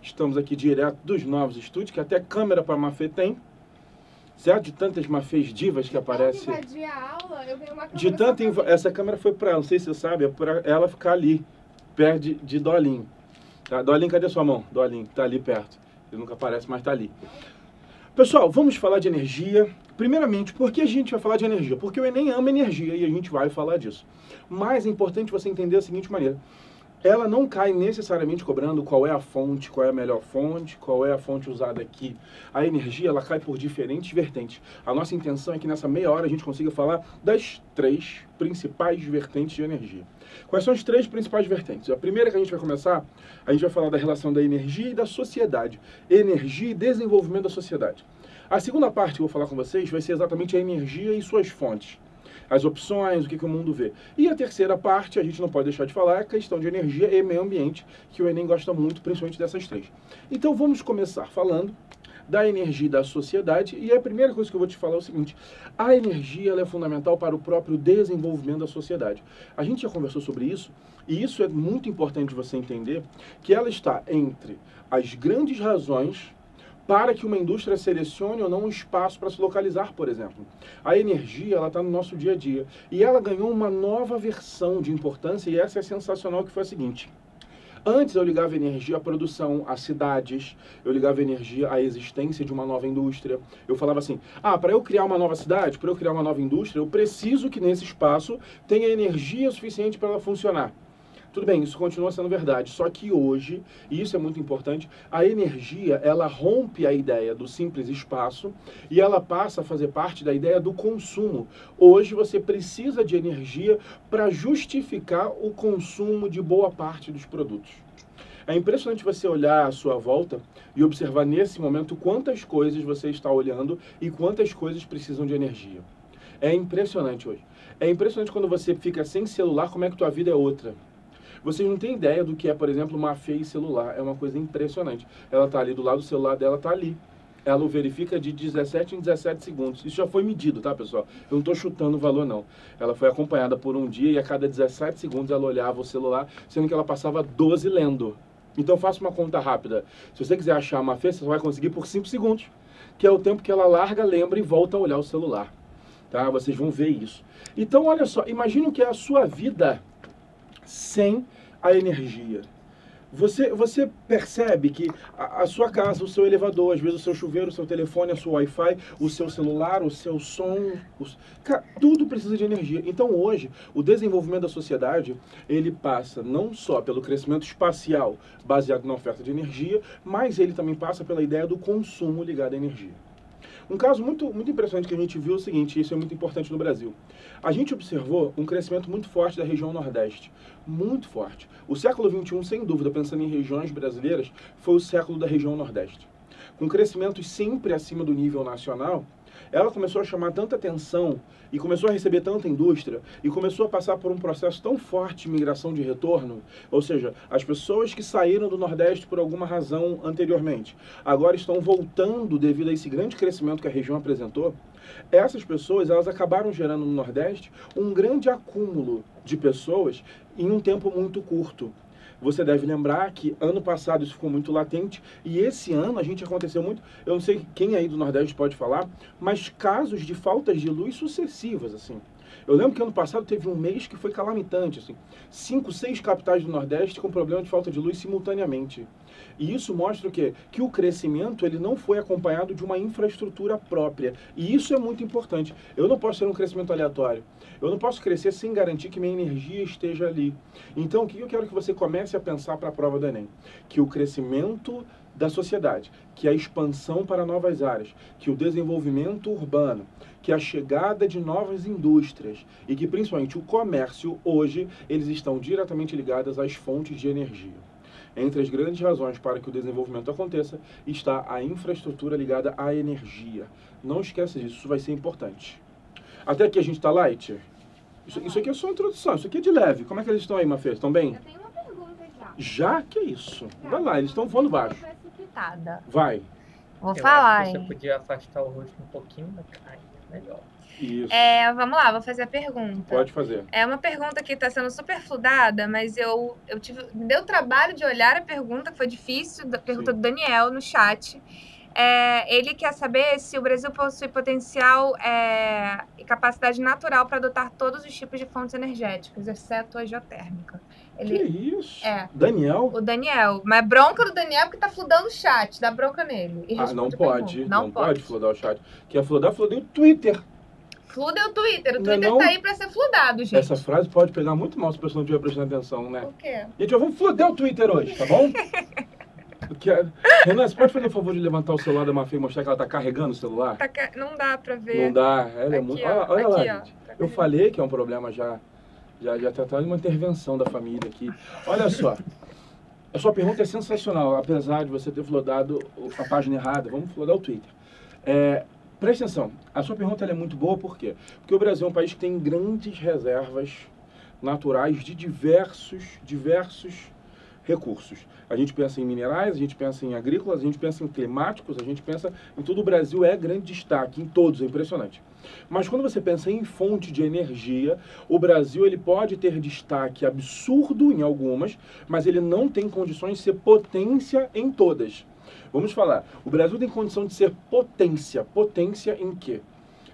[SPEAKER 3] Estamos aqui direto dos novos estúdios, que até câmera para Mafê tem. Certo? De tantas Mafês divas que aparecem.
[SPEAKER 2] A aula, eu ganhei uma câmera
[SPEAKER 3] De tanto essa câmera foi para ela, não sei se você sabe, é para ela ficar ali, perto de Dolinho. Tá? Dolinho, cadê sua mão? Dolinho, tá ali perto. Ele nunca aparece, mas tá ali. Pessoal, vamos falar de energia. Primeiramente, por que a gente vai falar de energia? Porque o Enem ama energia e a gente vai falar disso. Mas é importante você entender da seguinte maneira. Ela não cai necessariamente cobrando qual é a fonte, qual é a melhor fonte, qual é a fonte usada aqui. A energia, ela cai por diferentes vertentes. A nossa intenção é que nessa meia hora a gente consiga falar das 3 principais vertentes de energia. Quais são as 3 principais vertentes? A primeira que a gente vai começar, a gente vai falar da relação da energia e da sociedade. Energia e desenvolvimento da sociedade. A segunda parte que eu vou falar com vocês vai ser exatamente a energia e suas fontes. As opções, o que o mundo vê. E a terceira parte, a gente não pode deixar de falar, é a questão de energia e meio ambiente, que o Enem gosta muito, principalmente dessas 3. Então vamos começar falando da energia e da sociedade. E a primeira coisa que eu vou te falar é o seguinte: a energia ela é fundamental para o próprio desenvolvimento da sociedade. A gente já conversou sobre isso, e isso é muito importante você entender, que ela está entre as grandes razões para que uma indústria selecione ou não um espaço para se localizar, por exemplo. A energia, ela está no nosso dia a dia. E ela ganhou uma nova versão de importância, e essa é sensacional, que foi a seguinte: Antes eu ligava energia à produção, a cidades, eu ligava energia à existência de uma nova indústria. Eu falava assim, para eu criar uma nova cidade, para eu criar uma nova indústria, eu preciso que nesse espaço tenha energia suficiente para ela funcionar. Tudo bem, isso continua sendo verdade, só que hoje, e isso é muito importante, a energia, ela rompe a ideia do simples espaço e ela passa a fazer parte da ideia do consumo. Hoje você precisa de energia para justificar o consumo de boa parte dos produtos. É impressionante você olhar à sua volta e observar nesse momento quantas coisas você está olhando e quantas coisas precisam de energia. É impressionante hoje. É impressionante quando você fica sem celular, como é que tua vida é outra. Vocês não têm ideia do que é, por exemplo, uma FEI celular. É uma coisa impressionante. Ela está ali do lado do celular dela, está ali. Ela o verifica de 17 em 17 segundos. Isso já foi medido, tá, pessoal? Eu não estou chutando o valor, não. Ela foi acompanhada por um dia e a cada 17 segundos ela olhava o celular, sendo que ela passava 12 lendo. Então faça uma conta rápida. Se você quiser achar uma FEI, você só vai conseguir por 5 segundos, que é o tempo que ela larga, lembra e volta a olhar o celular. Tá? Vocês vão ver isso. Então, olha só, imagina o que é a sua vida sem a energia. Você percebe que a sua casa, o seu elevador, às vezes o seu chuveiro, o seu telefone, a sua Wi-Fi, o seu celular, o seu som, cara, tudo precisa de energia. Então hoje, o desenvolvimento da sociedade, ele passa não só pelo crescimento espacial baseado na oferta de energia, mas ele também passa pela ideia do consumo ligado à energia. Um caso muito impressionante que a gente viu é o seguinte, e isso é muito importante no Brasil. A gente observou um crescimento muito forte da região Nordeste, muito forte. O século XXI, sem dúvida, pensando em regiões brasileiras, foi o século da região Nordeste. Com crescimentos sempre acima do nível nacional, ela começou a chamar tanta atenção e começou a receber tanta indústria e começou a passar por um processo tão forte de migração de retorno, ou seja, as pessoas que saíram do Nordeste por alguma razão anteriormente, agora estão voltando devido a esse grande crescimento que a região apresentou. Essas pessoas, elas acabaram gerando no Nordeste um grande acúmulo de pessoas em um tempo muito curto. Você deve lembrar que ano passado isso ficou muito latente e esse ano a gente aconteceu muito, eu não sei quem aí do Nordeste pode falar, mas casos de faltas de luz sucessivas, assim. Eu lembro que ano passado teve um mês que foi calamitante, assim. 5, 6 capitais do Nordeste com problema de falta de luz simultaneamente. E isso mostra o quê? Que o crescimento ele não foi acompanhado de uma infraestrutura própria. E isso é muito importante. Eu não posso ter um crescimento aleatório. Eu não posso crescer sem garantir que minha energia esteja ali. Então, o que eu quero que você comece a pensar para a prova do Enem? Que o crescimento da sociedade, que a expansão para novas áreas, que o desenvolvimento urbano, que a chegada de novas indústrias e que principalmente o comércio hoje, eles estão diretamente ligados às fontes de energia. Entre as grandes razões para que o desenvolvimento aconteça está a infraestrutura ligada à energia. Não esqueça disso, isso vai ser importante. Até aqui a gente está light? Isso aqui é só uma introdução, isso aqui é de leve. Como é que eles estão aí, Mafê? Estão bem?
[SPEAKER 2] Eu tenho uma pergunta já.
[SPEAKER 3] Já? Que isso? Vai lá, eles estão voando baixo. Vai.
[SPEAKER 4] Vou falar,
[SPEAKER 5] acho que
[SPEAKER 4] hein?
[SPEAKER 5] você podia afastar o rosto um pouquinho, mas melhor.
[SPEAKER 3] Isso.
[SPEAKER 4] Vamos lá, vou fazer a pergunta.
[SPEAKER 3] Pode fazer.
[SPEAKER 4] É uma pergunta que está sendo super fludada, mas me deu trabalho de olhar a pergunta, que foi difícil, da pergunta do Daniel no chat. Ele quer saber se o Brasil possui potencial e capacidade natural para adotar todos os tipos de fontes energéticas, exceto a geotérmica.
[SPEAKER 3] Que isso?
[SPEAKER 4] Daniel? O Daniel. Mas bronca do Daniel porque tá fludando o chat, dá bronca nele. E
[SPEAKER 3] Não pode. Não pode fludar o chat. Quer fludar o Twitter.
[SPEAKER 4] Fluda o Twitter. O Twitter tá aí pra ser fludado, gente.
[SPEAKER 3] Essa frase pode pegar muito mal se a pessoa não estiver prestando atenção, né?
[SPEAKER 4] O quê?
[SPEAKER 3] Gente, vamos fludar o Twitter hoje, tá bom? Renan, você pode fazer o favor de levantar o celular da Mafê e mostrar que ela tá carregando o celular?
[SPEAKER 4] Não dá pra ver.
[SPEAKER 3] Não dá. Ela é muito... Olha lá, gente.
[SPEAKER 4] Tá
[SPEAKER 3] Eu falei que é um problema já tratado de uma intervenção da família aqui. Olha só. A sua pergunta é sensacional, apesar de você ter flodado a página errada. Vamos flodar o Twitter. Presta atenção. A sua pergunta é muito boa, por quê? Porque o Brasil é um país que tem grandes reservas naturais de diversos recursos. A gente pensa em minerais, a gente pensa em agrícolas, a gente pensa em climáticos, a gente pensa em tudo. O Brasil é grande destaque, em todos, é impressionante. Mas quando você pensa em fonte de energia, o Brasil ele pode ter destaque absurdo em algumas, mas ele não tem condições de ser potência em todas. Vamos falar, o Brasil tem condição de ser potência. Potência em quê?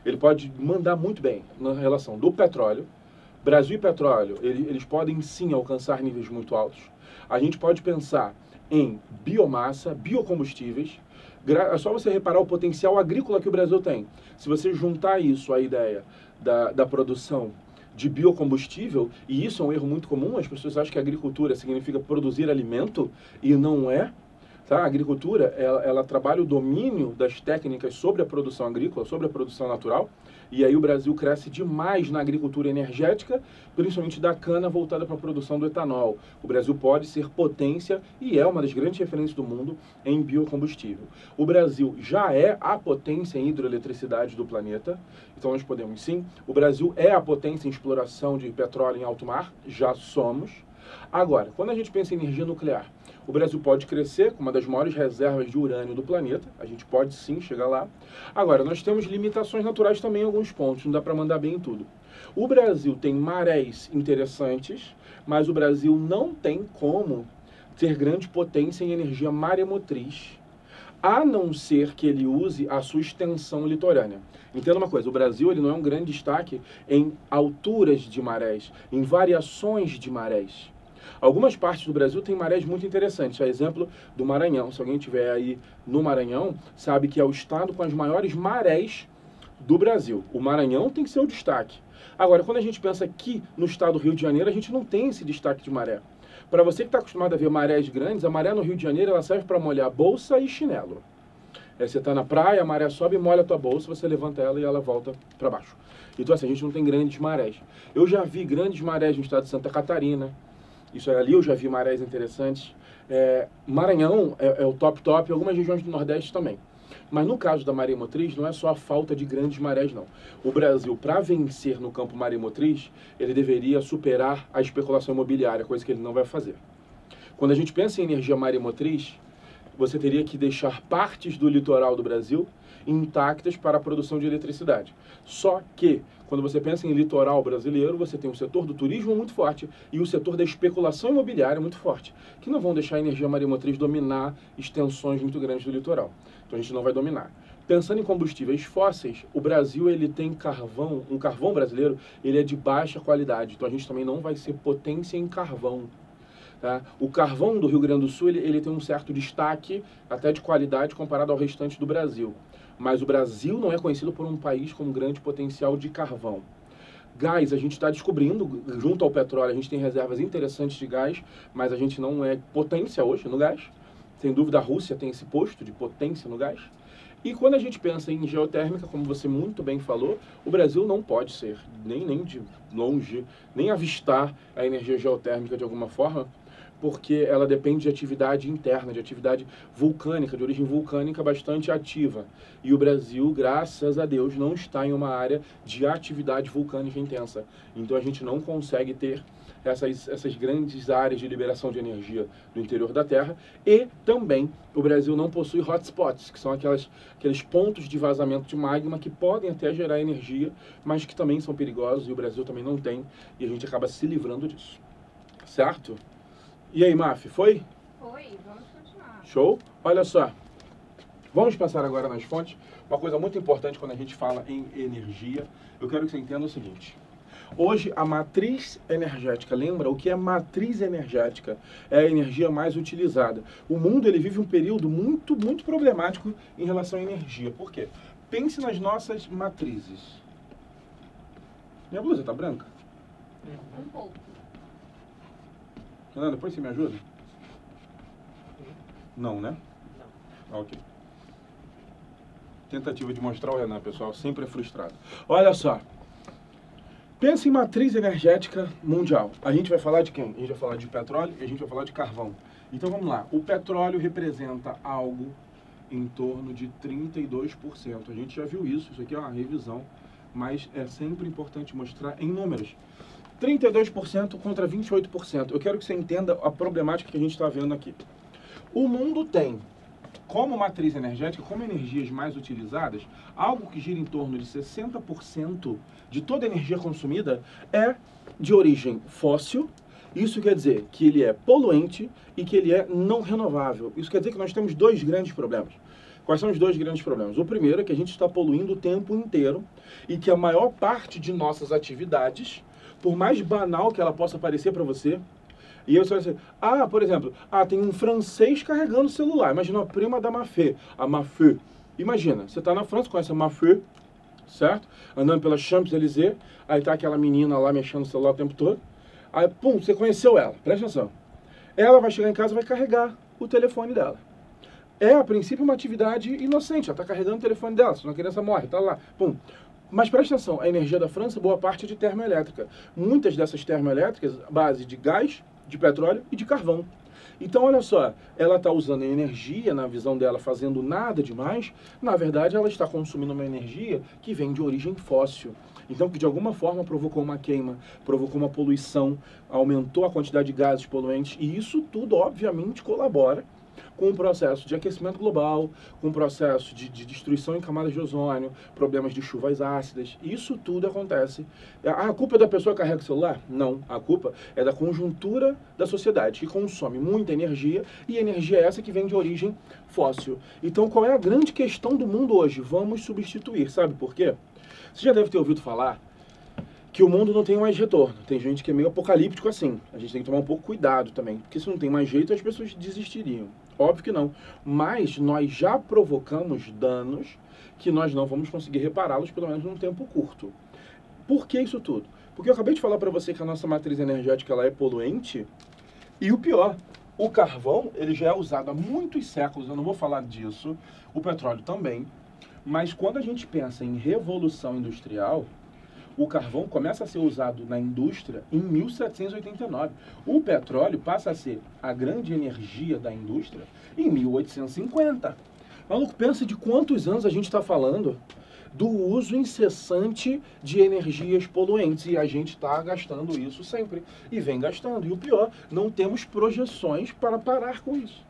[SPEAKER 3] Ele pode mandar muito bem na relação do petróleo. Brasil e petróleo, eles podem sim alcançar níveis muito altos. A gente pode pensar em biomassa, biocombustíveis. É só você reparar o potencial agrícola que o Brasil tem. Se você juntar isso à ideia da produção de biocombustível, e isso é um erro muito comum, as pessoas acham que a agricultura significa produzir alimento, e não é. Tá? A agricultura, ela trabalha o domínio das técnicas sobre a produção agrícola, sobre a produção natural, e aí o Brasil cresce demais na agricultura energética, principalmente da cana voltada para a produção do etanol. O Brasil pode ser potência e é uma das grandes referências do mundo em biocombustível. O Brasil já é a potência em hidroeletricidade do planeta, então nós podemos sim. O Brasil é a potência em exploração de petróleo em alto mar, já somos. Agora, quando a gente pensa em energia nuclear, o Brasil pode crescer com uma das maiores reservas de urânio do planeta. A gente pode sim chegar lá. Agora, nós temos limitações naturais também em alguns pontos. Não dá para mandar bem em tudo. O Brasil tem marés interessantes, mas o Brasil não tem como ter grande potência em energia maremotriz, a não ser que ele use a sua extensão litorânea. Entenda uma coisa, o Brasil ele não é um grande destaque em alturas de marés, em variações de marés. Algumas partes do Brasil têm marés muito interessantes. A exemplo do Maranhão. Se alguém estiver aí no Maranhão, sabe que é o estado com as maiores marés do Brasil. O Maranhão tem que ser o destaque. Agora, quando a gente pensa aqui no estado do Rio de Janeiro, a gente não tem esse destaque de maré. Para você que está acostumado a ver marés grandes, a maré no Rio de Janeiro ela serve para molhar bolsa e chinelo. Você está na praia, a maré sobe e molha a tua bolsa, você levanta ela e ela volta para baixo. Então assim, a gente não tem grandes marés. Eu já vi grandes marés no estado de Santa Catarina. Isso ali eu já vi marés interessantes. Maranhão é o top, algumas regiões do Nordeste também. Mas no caso da maremotriz, não é só a falta de grandes marés, não. O Brasil, para vencer no campo maremotriz, ele deveria superar a especulação imobiliária, coisa que ele não vai fazer. Quando a gente pensa em energia maremotriz, você teria que deixar partes do litoral do Brasil intactas para a produção de eletricidade. Só que, quando você pensa em litoral brasileiro, você tem o setor do turismo muito forte e o setor da especulação imobiliária muito forte, que não vão deixar a energia maremotriz dominar extensões muito grandes do litoral. Então a gente não vai dominar. Pensando em combustíveis fósseis, o Brasil ele tem carvão, um carvão brasileiro, ele é de baixa qualidade, então a gente também não vai ser potência em carvão. Tá? O carvão do Rio Grande do Sul ele tem um certo destaque, até de qualidade, comparado ao restante do Brasil. Mas o Brasil não é conhecido por um país com grande potencial de carvão. Gás, a gente está descobrindo, junto ao petróleo, a gente tem reservas interessantes de gás, mas a gente não é potência hoje no gás. Sem dúvida, a Rússia tem esse posto de potência no gás. E quando a gente pensa em geotérmica, como você muito bem falou, o Brasil não pode ser, nem de longe, nem avistar a energia geotérmica de alguma forma, porque ela depende de atividade interna, de atividade vulcânica, de origem vulcânica bastante ativa. E o Brasil, graças a Deus, não está em uma área de atividade vulcânica intensa. Então a gente não consegue ter essas grandes áreas de liberação de energia do interior da Terra. E também o Brasil não possui hotspots, que são aqueles pontos de vazamento de magma que podem até gerar energia, mas que também são perigosos, e o Brasil também não tem, e a gente acaba se livrando disso. Certo? E aí, Maf, foi?
[SPEAKER 2] Foi, vamos continuar.
[SPEAKER 3] Show? Olha só, vamos passar agora nas fontes. Uma coisa muito importante quando a gente fala em energia, eu quero que você entenda o seguinte. Hoje, a matriz energética, lembra o que é matriz energética? É a energia mais utilizada. O mundo ele vive um período muito problemático em relação à energia. Por quê? Pense nas nossas matrizes. Minha blusa tá branca?
[SPEAKER 2] Um pouco.
[SPEAKER 3] Renan, depois você me ajuda? Não, né?
[SPEAKER 5] Não.
[SPEAKER 3] Ok. Tentativa de mostrar o Renan, pessoal, sempre é frustrado. Olha só. Pensa em matriz energética mundial. A gente vai falar de quem? A gente vai falar de petróleo e a gente vai falar de carvão. Então vamos lá. O petróleo representa algo em torno de 32%. A gente já viu isso aqui é uma revisão, mas é sempre importante mostrar em números. 32% contra 28%. Eu quero que você entenda a problemática que a gente está vendo aqui. O mundo tem como matriz energética, como energias mais utilizadas, algo que gira em torno de 60% de toda a energia consumida é de origem fóssil. Isso quer dizer que ele é poluente e que ele é não renovável. Isso quer dizer que nós temos dois grandes problemas. Quais são os dois grandes problemas? O primeiro é que a gente está poluindo o tempo inteiro e que a maior parte de nossas atividades, por mais banal que ela possa parecer para você, E eu só assim, por exemplo, tem um francês carregando o celular. Imagina a prima da Mafê, a Mafê. Imagina, você tá na França, conhece a Mafê, certo? Andando pela Champs-Élysées, aí tá aquela menina lá mexendo no celular o tempo todo. Aí, pum, você conheceu ela, presta atenção. Ela vai chegar em casa e vai carregar o telefone dela. É, a princípio, uma atividade inocente. Ela tá carregando o telefone dela, senão a criança morre, tá lá, pum. Mas presta atenção, a energia da França, boa parte é de termoelétrica. Muitas dessas termoelétricas, base de gás, de petróleo e de carvão. Então, olha só, ela está usando a energia, na visão dela, fazendo nada demais. Na verdade, ela está consumindo uma energia que vem de origem fóssil. Então, que de alguma forma provocou uma queima, provocou uma poluição, aumentou a quantidade de gases poluentes. E isso tudo, obviamente, colabora com o processo de aquecimento global, com o processo de destruição em camadas de ozônio, problemas de chuvas ácidas. Isso tudo acontece. A culpa é da pessoa que carrega o celular? Não. A culpa é da conjuntura da sociedade, que consome muita energia, e energia é essa que vem de origem fóssil. Então, qual é a grande questão do mundo hoje? Vamos substituir. Sabe por quê? Você já deve ter ouvido falar que o mundo não tem mais retorno. Tem gente que é meio apocalíptico assim. A gente tem que tomar um pouco cuidado também, porque se não tem mais jeito, as pessoas desistiriam. Óbvio que não. Mas nós já provocamos danos que nós não vamos conseguir repará-los, pelo menos num tempo curto. Por que isso tudo? Porque eu acabei de falar para você que a nossa matriz energética ela é poluente, e o pior, o carvão ele já é usado há muitos séculos, eu não vou falar disso, o petróleo também, mas quando a gente pensa em revolução industrial, o carvão começa a ser usado na indústria em 1789. O petróleo passa a ser a grande energia da indústria em 1850. Maluco, pensa de quantos anos a gente está falando do uso incessante de energias poluentes. E a gente está gastando isso sempre. E vem gastando. E o pior, não temos projeções para parar com isso.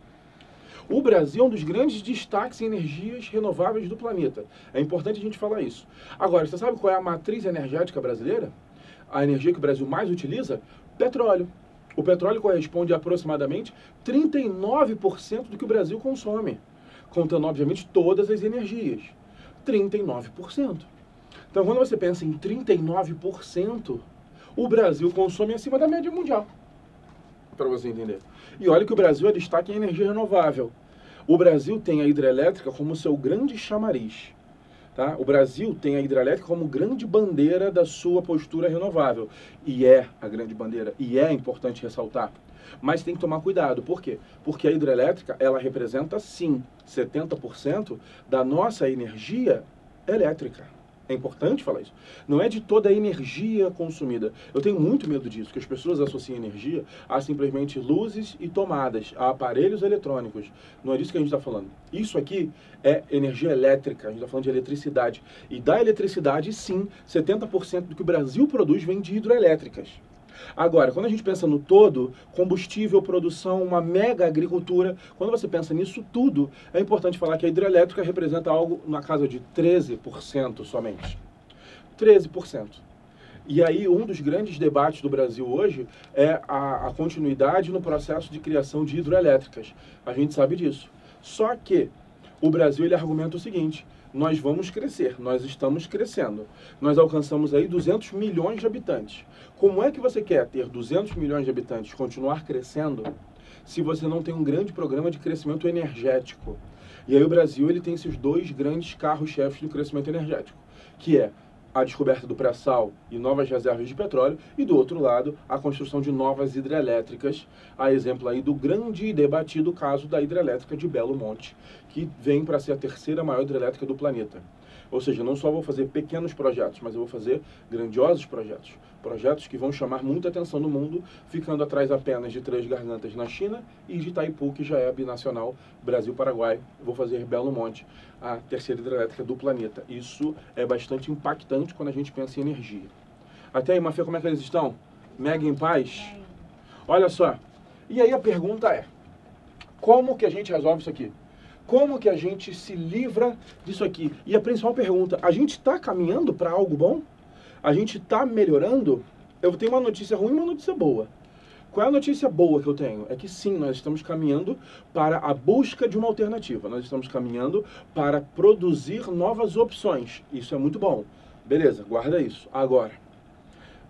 [SPEAKER 3] O Brasil é um dos grandes destaques em energias renováveis do planeta. É importante a gente falar isso. Agora, você sabe qual é a matriz energética brasileira? A energia que o Brasil mais utiliza? Petróleo. O petróleo corresponde a aproximadamente 39% do que o Brasil consome, contando, obviamente, todas as energias. 39%. Então, quando você pensa em 39%, o Brasil consome acima da média mundial. Para você entender. E olha que o Brasil é destaque em energia renovável. O Brasil tem a hidrelétrica como seu grande chamariz. Tá? O Brasil tem a hidrelétrica como grande bandeira da sua postura renovável. E é a grande bandeira. E é importante ressaltar. Mas tem que tomar cuidado. Por quê? Porque a hidrelétrica, ela representa, sim, 70% da nossa energia elétrica. É importante falar isso. Não é de toda a energia consumida. Eu tenho muito medo disso, que as pessoas associem energia a simplesmente luzes e tomadas, a aparelhos eletrônicos. Não é disso que a gente está falando. Isso aqui é energia elétrica, a gente está falando de eletricidade. E da eletricidade, sim, 70% do que o Brasil produz vem de hidroelétricas. Agora, quando a gente pensa no todo, combustível, produção, uma mega agricultura, quando você pensa nisso tudo, é importante falar que a hidrelétrica representa algo na casa de 13% somente. 13%. E aí, um dos grandes debates do Brasil hoje é a continuidade no processo de criação de hidrelétricas. A gente sabe disso. Só que o Brasil ele argumenta o seguinte: nós vamos crescer, nós estamos crescendo. Nós alcançamos aí 200 milhões de habitantes. Como é que você quer ter 200 milhões de habitantes e continuar crescendo se você não tem um grande programa de crescimento energético? E aí o Brasil ele tem esses dois grandes carros-chefes do crescimento energético, que é a descoberta do pré-sal e novas reservas de petróleo, e do outro lado, a construção de novas hidrelétricas, a exemplo aí do grande e debatido caso da hidrelétrica de Belo Monte, que vem para ser a terceira maior hidrelétrica do planeta. Ou seja, não só vou fazer pequenos projetos, mas eu vou fazer grandiosos projetos. Projetos que vão chamar muita atenção no mundo, ficando atrás apenas de Três Gargantas na China e de Itaipu, que já é binacional, Brasil-Paraguai. Vou fazer Belo Monte, a terceira hidrelétrica do planeta. Isso é bastante impactante quando a gente pensa em energia. Até aí, Mafê, como é que eles estão? Mega em paz? Olha só. E aí a pergunta é, como que a gente resolve isso aqui? Como que a gente se livra disso aqui? E a principal pergunta, a gente está caminhando para algo bom? A gente está melhorando? Eu tenho uma notícia ruim e uma notícia boa. Qual é a notícia boa que eu tenho? É que sim, nós estamos caminhando para a busca de uma alternativa. Nós estamos caminhando para produzir novas opções. Isso é muito bom. Beleza, guarda isso. Agora,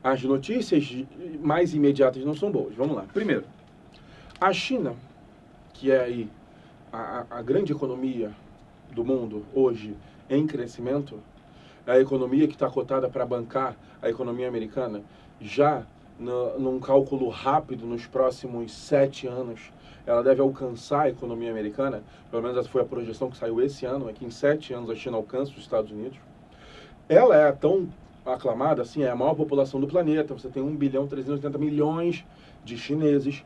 [SPEAKER 3] As notícias mais imediatas não são boas. Vamos lá. Primeiro, a China, que é aí a grande economia do mundo hoje em crescimento, a economia que está cotada para bancar a economia americana, já num cálculo rápido, nos próximos 7 anos, ela deve alcançar a economia americana, pelo menos essa foi a projeção que saiu esse ano, é que em 7 anos a China alcança os Estados Unidos. Ela é tão aclamada, assim, é a maior população do planeta, você tem 1.380.000.000 de chineses,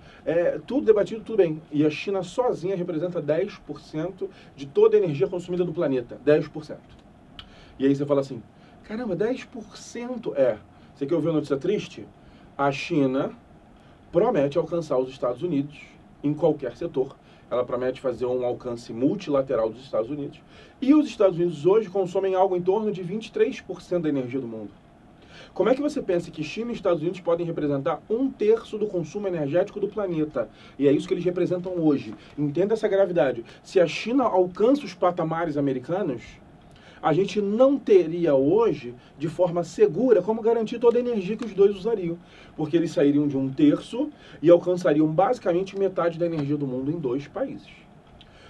[SPEAKER 3] tudo debatido, tudo bem. E a China sozinha representa 10% de toda a energia consumida do planeta, 10%. E aí você fala assim, caramba, 10%? Você quer ouvir uma notícia triste? A China promete alcançar os Estados Unidos em qualquer setor. Ela promete fazer um alcance multilateral dos Estados Unidos. E os Estados Unidos hoje consomem algo em torno de 23% da energia do mundo. Como é que você pensa que China e Estados Unidos podem representar 1/3 do consumo energético do planeta? E é isso que eles representam hoje. Entenda essa gravidade. Se a China alcança os patamares americanos, a gente não teria hoje, de forma segura, como garantir toda a energia que os dois usariam. Porque eles sairiam de 1/3 e alcançariam basicamente metade da energia do mundo em 2 países.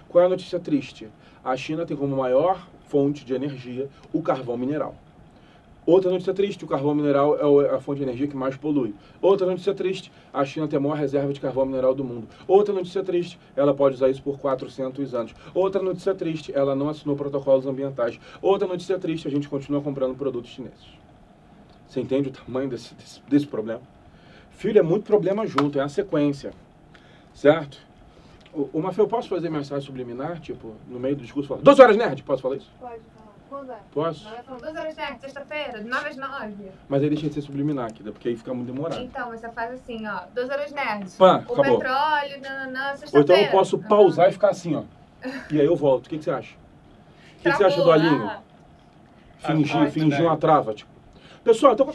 [SPEAKER 3] Qual é a notícia triste? A China tem como maior fonte de energia o carvão mineral. Outra notícia triste, o carvão mineral é a fonte de energia que mais polui. Outra notícia triste, a China tem a maior reserva de carvão mineral do mundo. Outra notícia triste, ela pode usar isso por 400 anos. Outra notícia triste, ela não assinou protocolos ambientais. Outra notícia triste, a gente continua comprando produtos chineses. Você entende o tamanho desse problema? Filho, é muito problema junto, é a sequência. Certo? O Mafê, eu posso fazer mensagem subliminar, tipo, no meio do discurso, falar 12 horas nerd, posso falar isso?
[SPEAKER 4] Pode falar. Quando é?
[SPEAKER 3] Posso?
[SPEAKER 4] Nós falamos 2 horas nerd, sexta-feira, de 9 às 9.
[SPEAKER 3] Mas aí deixa de ser subliminar aqui, porque aí fica muito demorado.
[SPEAKER 4] Então, você faz assim, ó, 2 horas nerd.
[SPEAKER 3] Pá,
[SPEAKER 4] o
[SPEAKER 3] acabou.
[SPEAKER 4] petróleo, nananã, sexta-feira.
[SPEAKER 3] Ou então eu posso pausar e ficar assim, ó. E aí eu volto. O que você acha? O que você acha do Alinho? Fingir uma trava, tipo. Pessoal, então...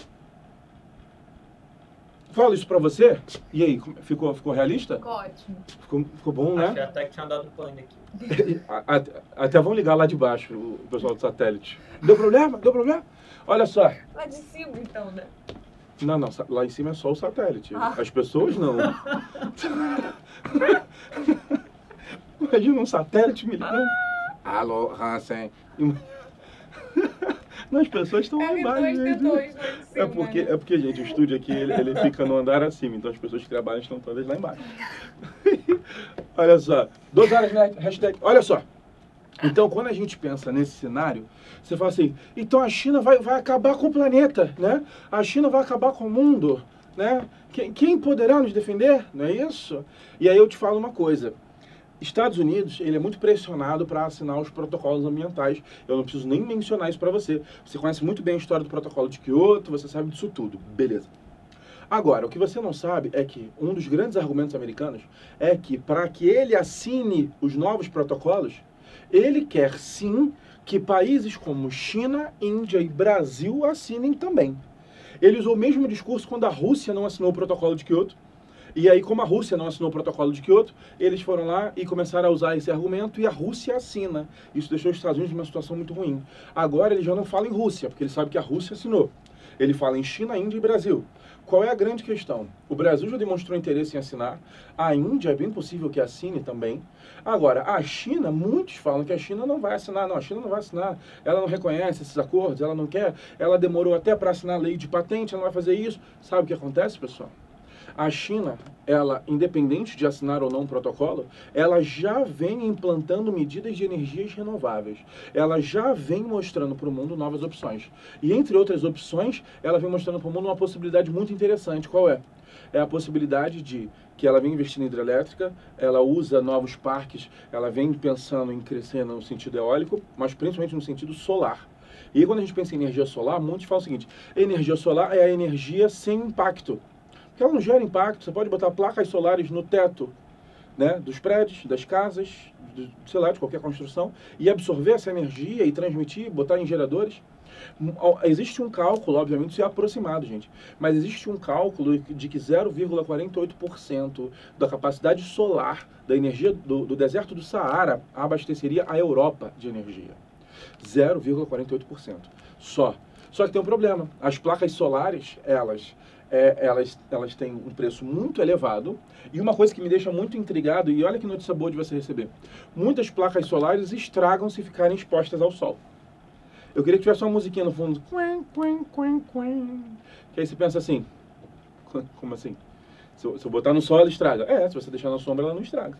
[SPEAKER 3] Falo isso pra você, e aí, ficou realista?
[SPEAKER 4] Ficou ótimo.
[SPEAKER 3] Ficou bom, né?
[SPEAKER 5] Achei até que tinha dado pane aqui.
[SPEAKER 3] Até vão ligar lá de baixo, o pessoal do satélite. Deu problema? Deu problema? Olha só.
[SPEAKER 4] Lá de cima, então, né?
[SPEAKER 3] Não, lá em cima é só o satélite. As pessoas não. Imagina um satélite me ligando. Alô, Hansen. Não, as pessoas estão lá embaixo. É porque, gente, o estúdio aqui, ele fica no andar acima, então as pessoas que trabalham estão todas lá embaixo. Olha só, 2 horas, né? Hashtag, olha só. Então, quando a gente pensa nesse cenário, você fala assim, então a China vai acabar com o planeta, né? A China vai acabar com o mundo, né? Quem poderá nos defender? Não é isso? E aí eu te falo uma coisa. Estados Unidos, ele é muito pressionado para assinar os protocolos ambientais. Eu não preciso nem mencionar isso para você. Você conhece muito bem a história do protocolo de Kyoto, você sabe disso tudo. Beleza. Agora, o que você não sabe é que um dos grandes argumentos americanos é que para que ele assine os novos protocolos, ele quer sim que países como China, Índia e Brasil assinem também. Ele usou o mesmo discurso quando a Rússia não assinou o protocolo de Kyoto. E aí, como a Rússia não assinou o protocolo de Kyoto, eles foram lá e começaram a usar esse argumento e a Rússia assina. Isso deixou os Estados Unidos numa situação muito ruim. Agora ele já não fala em Rússia, porque ele sabe que a Rússia assinou. Ele fala em China, Índia e Brasil. Qual é a grande questão? O Brasil já demonstrou interesse em assinar. A Índia é bem possível que assine também. Agora, a China, muitos falam que a China não vai assinar. Não, a China não vai assinar. Ela não reconhece esses acordos, ela não quer. Ela demorou até para assinar a lei de patente, ela não vai fazer isso. Sabe o que acontece, pessoal? A China, ela, independente de assinar ou não um protocolo, ela já vem implantando medidas de energias renováveis. Ela já vem mostrando para o mundo novas opções. E entre outras opções, ela vem mostrando para o mundo uma possibilidade muito interessante. Qual é? É a possibilidade de que ela vem investindo em hidrelétrica, ela usa novos parques, ela vem pensando em crescer no sentido eólico, mas principalmente no sentido solar. E aí, quando a gente pensa em energia solar, muitos falam o seguinte, energia solar é a energia sem impacto. Porque ela não gera impacto, você pode botar placas solares no teto, né, dos prédios, das casas, sei lá, de qualquer construção, e absorver essa energia e transmitir, botar em geradores. Existe um cálculo, obviamente isso é aproximado, gente, mas existe um cálculo de que 0,48% da capacidade solar da energia do deserto do Saara abasteceria a Europa de energia. 0,48%. Só. Só que tem um problema. As placas solares, elas têm um preço muito elevado. E uma coisa que me deixa muito intrigado, e olha que notícia boa de você receber. Muitas placas solares estragam se ficarem expostas ao sol. Eu queria que tivesse uma musiquinha no fundo. Que aí você pensa assim, como assim? Se eu botar no sol, ela estraga. Se você deixar na sombra, ela não estraga.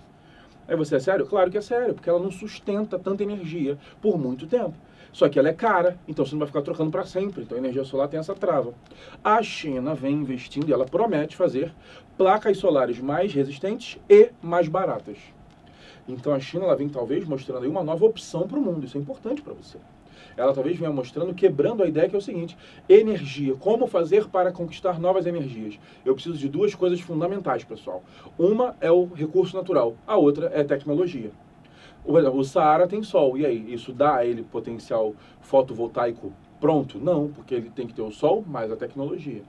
[SPEAKER 3] Aí você, é sério? Claro que é sério, porque ela não sustenta tanta energia por muito tempo. Só que ela é cara, então você não vai ficar trocando para sempre. Então a energia solar tem essa trava. A China vem investindo e ela promete fazer placas solares mais resistentes e mais baratas. Então a China ela vem talvez mostrando aí uma nova opção para o mundo. Isso é importante para você. Ela talvez venha mostrando, quebrando a ideia que é o seguinte: energia, como fazer para conquistar novas energias? Eu preciso de duas coisas fundamentais, pessoal. Uma é o recurso natural, a outra é tecnologia. O Saara tem sol, e aí? Isso dá a ele potencial fotovoltaico pronto? Não, porque ele tem que ter o sol mais a tecnologia.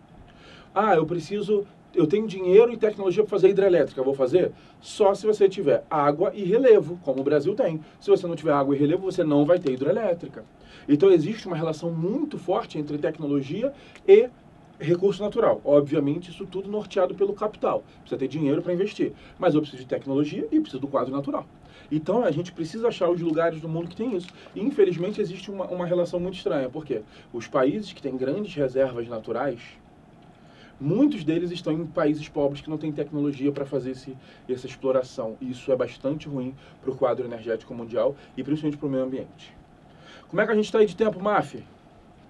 [SPEAKER 3] Eu tenho dinheiro e tecnologia para fazer hidrelétrica, vou fazer? Só se você tiver água e relevo, como o Brasil tem. Se você não tiver água e relevo, você não vai ter hidrelétrica. Então existe uma relação muito forte entre tecnologia e recurso natural. Obviamente, isso tudo norteado pelo capital. Precisa ter dinheiro para investir. Mas eu preciso de tecnologia e preciso do quadro natural. Então, a gente precisa achar os lugares do mundo que tem isso. E, infelizmente, existe uma relação muito estranha. Por quê? Os países que têm grandes reservas naturais, muitos deles estão em países pobres que não têm tecnologia para fazer essa exploração. E isso é bastante ruim para o quadro energético mundial e, principalmente, para o meio ambiente. Como é que a gente está aí de tempo, Maf?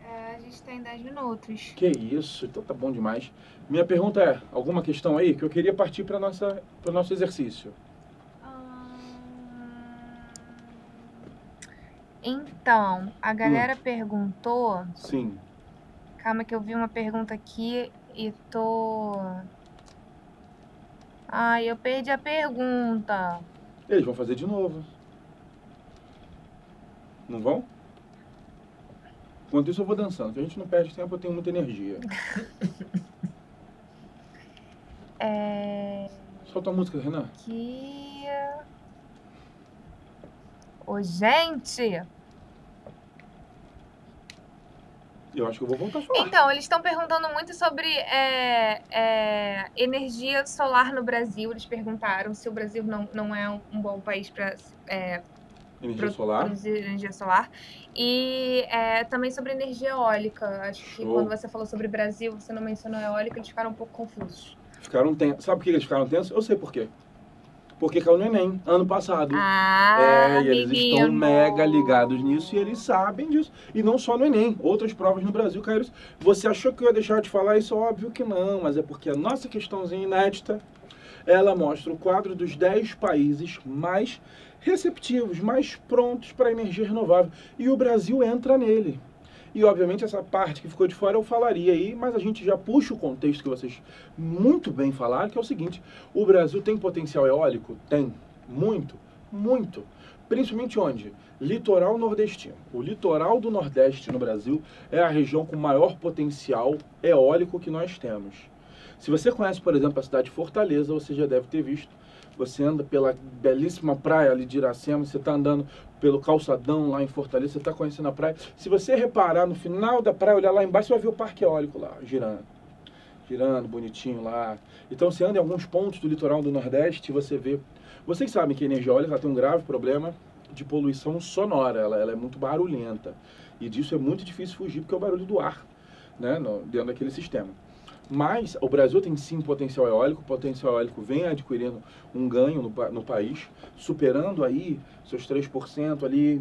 [SPEAKER 4] A gente está em 10 minutos.
[SPEAKER 3] Que isso, então tá bom demais. Minha pergunta é, alguma questão aí que eu queria partir para o nosso exercício?
[SPEAKER 4] Então, a galera perguntou...
[SPEAKER 3] Sim.
[SPEAKER 4] Calma que eu vi uma pergunta aqui e tô... Ai, eu perdi a pergunta.
[SPEAKER 3] Eles vão fazer de novo. Não vão? Enquanto isso eu vou dançando, que a gente não perde tempo, eu tenho muita energia. Solta a música, Renan.
[SPEAKER 4] Ô, gente!
[SPEAKER 3] Eu acho que eu vou voltar a falar.
[SPEAKER 4] Então, eles estão perguntando muito sobre energia solar no Brasil. Eles perguntaram se o Brasil não é um bom país para produzir energia solar. E também sobre energia eólica. Acho que quando você falou sobre Brasil, você não mencionou eólica, eles ficaram um pouco confusos.
[SPEAKER 3] Ficaram tensos. Sabe por que eles ficaram tensos? Eu sei por quê. Porque caiu no Enem, ano passado. E eles estão mega ligados nisso e eles sabem disso. E não só no Enem, outras provas no Brasil caíram. Você achou que eu ia deixar de falar isso? Óbvio que não, mas é porque a nossa questãozinha inédita, ela mostra o quadro dos 10 países mais receptivos, mais prontos para a energia renovável. E o Brasil entra nele. E, obviamente, essa parte que ficou de fora eu falaria aí, mas a gente já puxa o contexto que vocês muito bem falaram, que é o seguinte: o Brasil tem potencial eólico? Tem. Muito. Muito. Principalmente onde? Litoral nordestino. O litoral do Nordeste no Brasil é a região com maior potencial eólico que nós temos. Se você conhece, por exemplo, a cidade de Fortaleza, você já deve ter visto. Você anda pela belíssima praia ali de Iracema, você está andando pelo calçadão lá em Fortaleza, você está conhecendo a praia. Se você reparar no final da praia, olhar lá embaixo, você vai ver o parque eólico lá, girando, bonitinho lá. Então você anda em alguns pontos do litoral do Nordeste e você vê... Vocês sabem que a energia eólica tem um grave problema de poluição sonora, ela é muito barulhenta. E disso é muito difícil fugir, porque é o barulho do ar, né, dentro daquele sistema. Mas o Brasil tem sim potencial eólico, o potencial eólico vem adquirindo um ganho no país, superando aí seus 3% ali,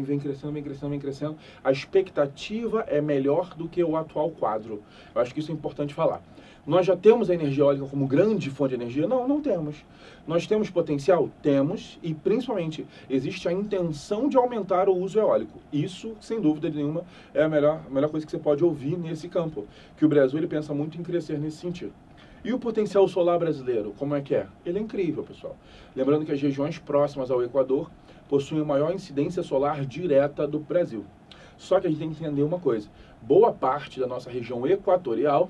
[SPEAKER 3] vem crescendo. A expectativa é melhor do que o atual quadro. Eu acho que isso é importante falar. Nós já temos a energia eólica como grande fonte de energia? Não, não temos. Nós temos potencial? Temos, e principalmente existe a intenção de aumentar o uso eólico. Isso, sem dúvida nenhuma, é a melhor coisa que você pode ouvir nesse campo, que o Brasil ele pensa muito em crescer nesse sentido. E o potencial solar brasileiro, como é que é? Ele é incrível, pessoal. Lembrando que as regiões próximas ao Equador possuem a maior incidência solar direta do Brasil. Só que a gente tem que entender uma coisa: boa parte da nossa região equatorial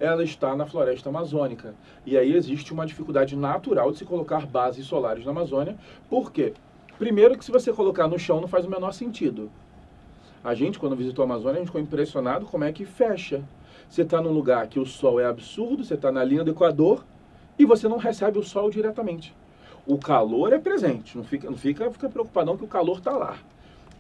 [SPEAKER 3] ela está na floresta amazônica. E aí existe uma dificuldade natural de se colocar bases solares na Amazônia. Por quê? Primeiro que se você colocar no chão não faz o menor sentido. A gente, quando visitou a Amazônia, a gente ficou impressionado como é que fecha. Você está num lugar que o sol é absurdo, você está na linha do Equador e você não recebe o sol diretamente. O calor é presente, não fica preocupado não que o calor está lá.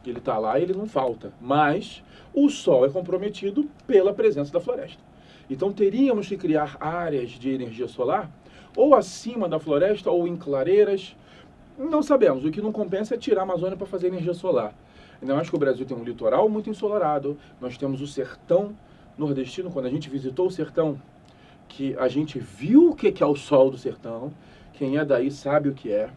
[SPEAKER 3] Ele está lá e ele não falta. Mas o sol é comprometido pela presença da floresta. Então teríamos que criar áreas de energia solar ou acima da floresta ou em clareiras. Não sabemos. O que não compensa é tirar a Amazônia para fazer energia solar. Ainda mais que o Brasil tem um litoral muito ensolarado. Nós temos o sertão nordestino. Quando a gente visitou o sertão, que a gente viu o que é o sol do sertão. Quem é daí sabe o que é.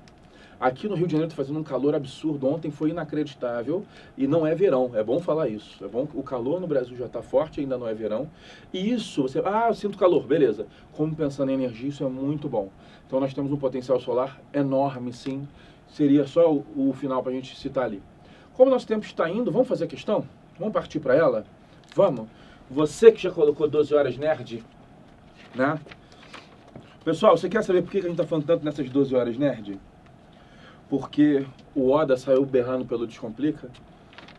[SPEAKER 3] Aqui no Rio de Janeiro está fazendo um calor absurdo. Ontem foi inacreditável e não é verão. É bom falar isso. É bom. O calor no Brasil já está forte, ainda não é verão. E isso, você... Ah, eu sinto calor. Beleza. Como pensando em energia, isso é muito bom. Então nós temos um potencial solar enorme, sim. Seria só o final para a gente citar ali. Como nosso tempo está indo, vamos fazer a questão? Vamos partir para ela? Vamos? Você que já colocou 12 horas nerd, né? Pessoal, você quer saber por que a gente está falando tanto nessas 12 horas nerd? Porque o Oda saiu berrando pelo Descomplica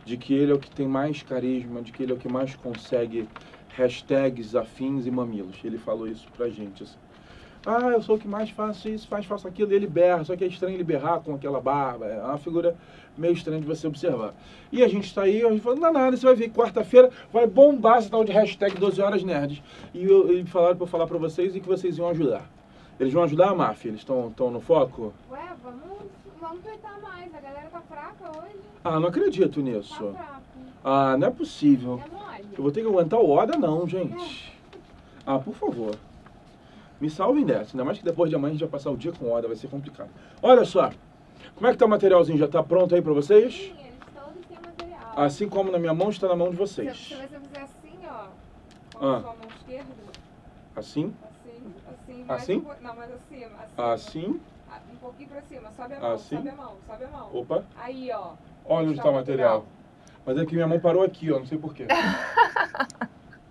[SPEAKER 3] de que ele é o que tem mais carisma, de que ele é o que mais consegue hashtags, afins e mamilos. Ele falou isso pra gente, assim. Ah, eu sou o que mais faço isso, faço aquilo, e ele berra, só que é estranho ele berrar com aquela barba, é uma figura meio estranha de você observar. E a gente tá aí, a gente falou, não é nada, você vai ver, quarta-feira vai bombar esse tal de hashtag 12 horas nerds. E eles falaram pra eu falar pra vocês e que vocês iam ajudar. Eles vão ajudar a máfia? Eles estão no foco?
[SPEAKER 2] Ué, vamos peitar mais. A galera tá fraca hoje.
[SPEAKER 3] Ah, não acredito nisso.
[SPEAKER 2] Tá fraca.
[SPEAKER 3] Ah, não é possível.
[SPEAKER 2] É mole.
[SPEAKER 3] Eu vou ter que aguentar o Oda não, gente. Ah, por favor. Me salvem dessa. Ainda mais que depois de amanhã a gente vai passar o dia com o Oda, vai ser complicado. Olha só. Como é que tá o materialzinho? Já tá pronto aí pra vocês?
[SPEAKER 2] Sim, eles todos têm material.
[SPEAKER 3] Assim como na minha mão, está na mão de vocês.
[SPEAKER 2] Se você fizer assim, ó, com a sua mão esquerda,
[SPEAKER 3] Assim?
[SPEAKER 2] assim,
[SPEAKER 3] Assim?
[SPEAKER 2] Não, mas acima.
[SPEAKER 3] Assim?
[SPEAKER 2] Um pouquinho pra cima, sobe a mão,
[SPEAKER 3] Assim?
[SPEAKER 2] sobe a mão.
[SPEAKER 3] Opa.
[SPEAKER 2] Aí, ó.
[SPEAKER 3] Olha onde está o material. Mas é que minha mão parou aqui, ó. Não sei porquê.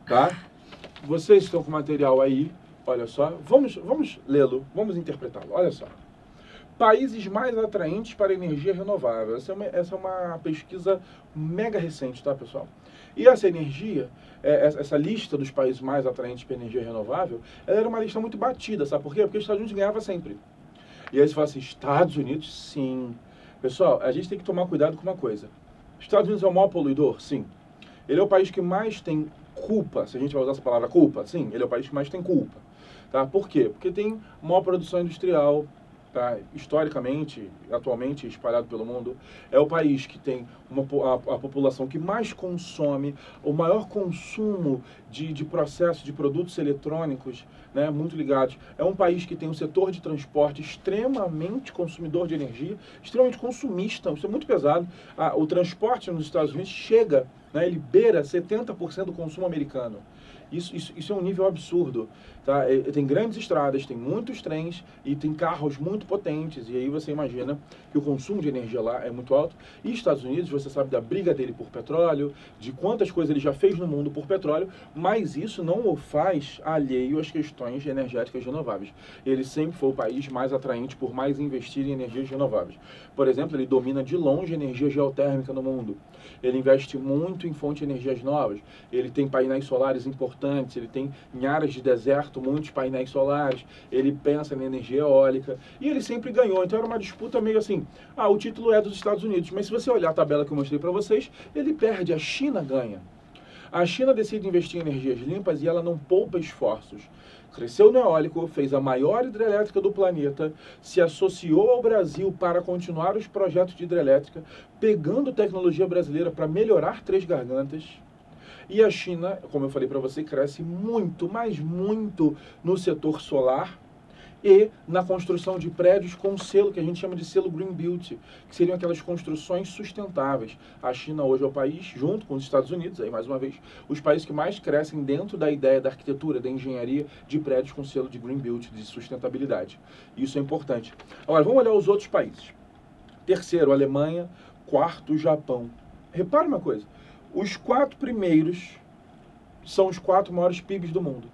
[SPEAKER 3] Tá? Vocês estão com o material aí. Olha só. Vamos lê-lo. Vamos interpretá-lo. Olha só. Países mais atraentes para energia renovável. Essa é uma pesquisa mega recente, tá, pessoal? E essa energia, essa lista dos países mais atraentes para energia renovável, ela era uma lista muito batida, sabe por quê? Porque os Estados Unidos ganhava sempre. E aí você fala assim, Estados Unidos, sim. Pessoal, a gente tem que tomar cuidado com uma coisa. Estados Unidos é o maior poluidor? Sim. Ele é o país que mais tem culpa, se a gente vai usar essa palavra culpa, sim, ele é o país que mais tem culpa. Tá? Por quê? Porque tem maior produção industrial, tá? Historicamente, atualmente espalhado pelo mundo, é o país que tem a população que mais consome, o maior consumo de processo de produtos eletrônicos, né, muito ligados. É um país que tem um setor de transporte extremamente consumidor de energia, extremamente consumista, isso é muito pesado. O transporte nos Estados Unidos chega, né, ele beira 70% do consumo americano. Isso é um nível absurdo. Tá? Tem grandes estradas, tem muitos trens e tem carros muito potentes. E aí você imagina que o consumo de energia lá é muito alto. E Estados Unidos, você sabe da briga dele por petróleo, de quantas coisas ele já fez no mundo por petróleo, mas isso não o faz alheio às questões energéticas renováveis. Ele sempre foi o país mais atraente por mais investir em energias renováveis. Por exemplo, ele domina de longe a energia geotérmica no mundo. Ele investe muito em fontes de energias novas. Ele tem painéis solares importantes, ele tem em áreas de deserto muitos painéis solares, ele pensa na energia eólica, e ele sempre ganhou. Então era uma disputa meio assim, o título é dos Estados Unidos, mas se você olhar a tabela que eu mostrei para vocês, ele perde, a China ganha. A China decide investir em energias limpas e ela não poupa esforços. Cresceu no eólico, fez a maior hidrelétrica do planeta, se associou ao Brasil para continuar os projetos de hidrelétrica, pegando tecnologia brasileira para melhorar Três Gargantas. E a China, como eu falei para você, cresce muito, mas muito no setor solar e na construção de prédios com selo, que a gente chama de selo Green Build, que seriam aquelas construções sustentáveis. A China hoje é o país, junto com os Estados Unidos, aí mais uma vez, os países que mais crescem dentro da ideia da arquitetura, da engenharia de prédios com selo de Green Build, de sustentabilidade. Isso é importante. Agora, vamos olhar os outros países. Terceiro, Alemanha. Quarto, Japão. Repare uma coisa. Os 4 primeiros são os 4 maiores PIBs do mundo.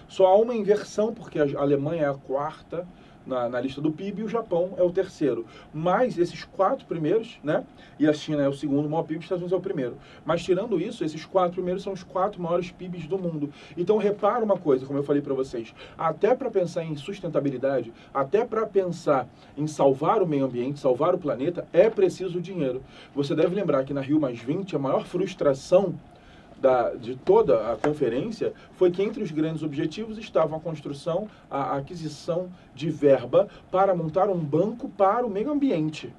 [SPEAKER 3] Só há uma inversão, porque a Alemanha é a 4ª na lista do PIB, e o Japão é o terceiro. Mas esses 4 primeiros, né? E a China é o segundo maior PIB, os Estados Unidos é o primeiro. Mas tirando isso, esses 4 primeiros são os 4 maiores PIBs do mundo. Então repara uma coisa, como eu falei para vocês, até para pensar em sustentabilidade, até para pensar em salvar o meio ambiente, salvar o planeta, é preciso dinheiro. Você deve lembrar que na Rio+20 a maior frustração de toda a conferência foi que entre os grandes objetivos estavam a construção, a aquisição de verba para montar um banco para o meio ambiente.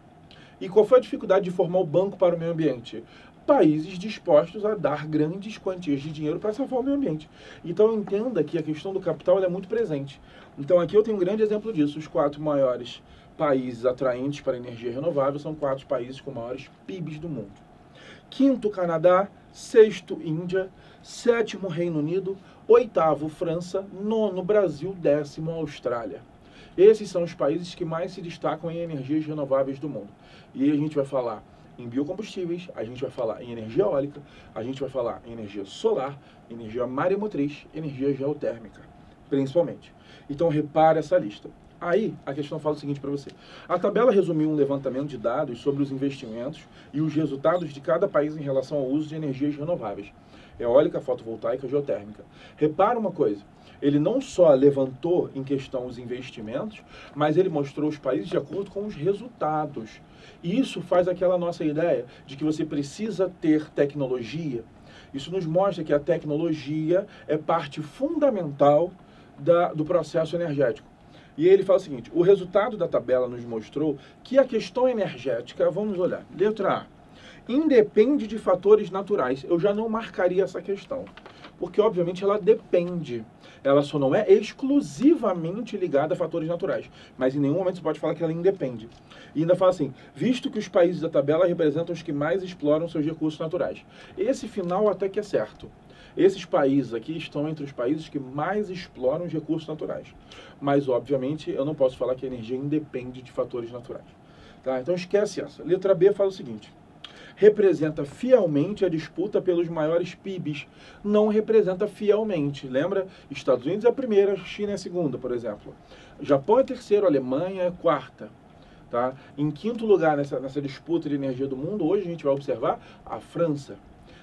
[SPEAKER 3] E qual foi a dificuldade de formar o banco para o meio ambiente? Países dispostos a dar grandes quantias de dinheiro para salvar o meio ambiente. Então entenda que a questão do capital ela é muito presente. Então aqui eu tenho um grande exemplo disso. Os 4 maiores países atraentes para a energia renovável são 4 países com maiores PIBs do mundo. 5º, Canadá. 6º, Índia. 7º, Reino Unido. 8º, França. 9º, Brasil. 10º, Austrália. Esses são os países que mais se destacam em energias renováveis do mundo. E aí a gente vai falar em biocombustíveis, a gente vai falar em energia eólica, a gente vai falar em energia solar, energia maremotriz, energia geotérmica, principalmente. Então repare essa lista. Aí, a questão fala o seguinte para você. A tabela resumiu um levantamento de dados sobre os investimentos e os resultados de cada país em relação ao uso de energias renováveis. Eólica, fotovoltaica, geotérmica. Repara uma coisa. Ele não só levantou em questão os investimentos, mas ele mostrou os países de acordo com os resultados. E isso faz aquela nossa ideia de que você precisa ter tecnologia. Isso nos mostra que a tecnologia é parte fundamental do processo energético. E ele fala o seguinte, o resultado da tabela nos mostrou que a questão energética, vamos olhar, letra A, independe de fatores naturais. Eu já não marcaria essa questão, porque obviamente ela depende. Ela só não é exclusivamente ligada a fatores naturais, mas em nenhum momento você pode falar que ela independe. E ainda fala assim, visto que os países da tabela representam os que mais exploram seus recursos naturais. Esse final até que é certo. Esses países aqui estão entre os países que mais exploram os recursos naturais. Mas, obviamente, eu não posso falar que a energia independe de fatores naturais. Tá? Então, esquece essa. Letra B fala o seguinte. Representa fielmente a disputa pelos maiores PIBs. Não representa fielmente. Lembra? Estados Unidos é a primeira, China é a segunda, por exemplo. Japão é terceiro, Alemanha é quarta. Tá? Em 5º lugar nessa disputa de energia do mundo, hoje a gente vai observar a França.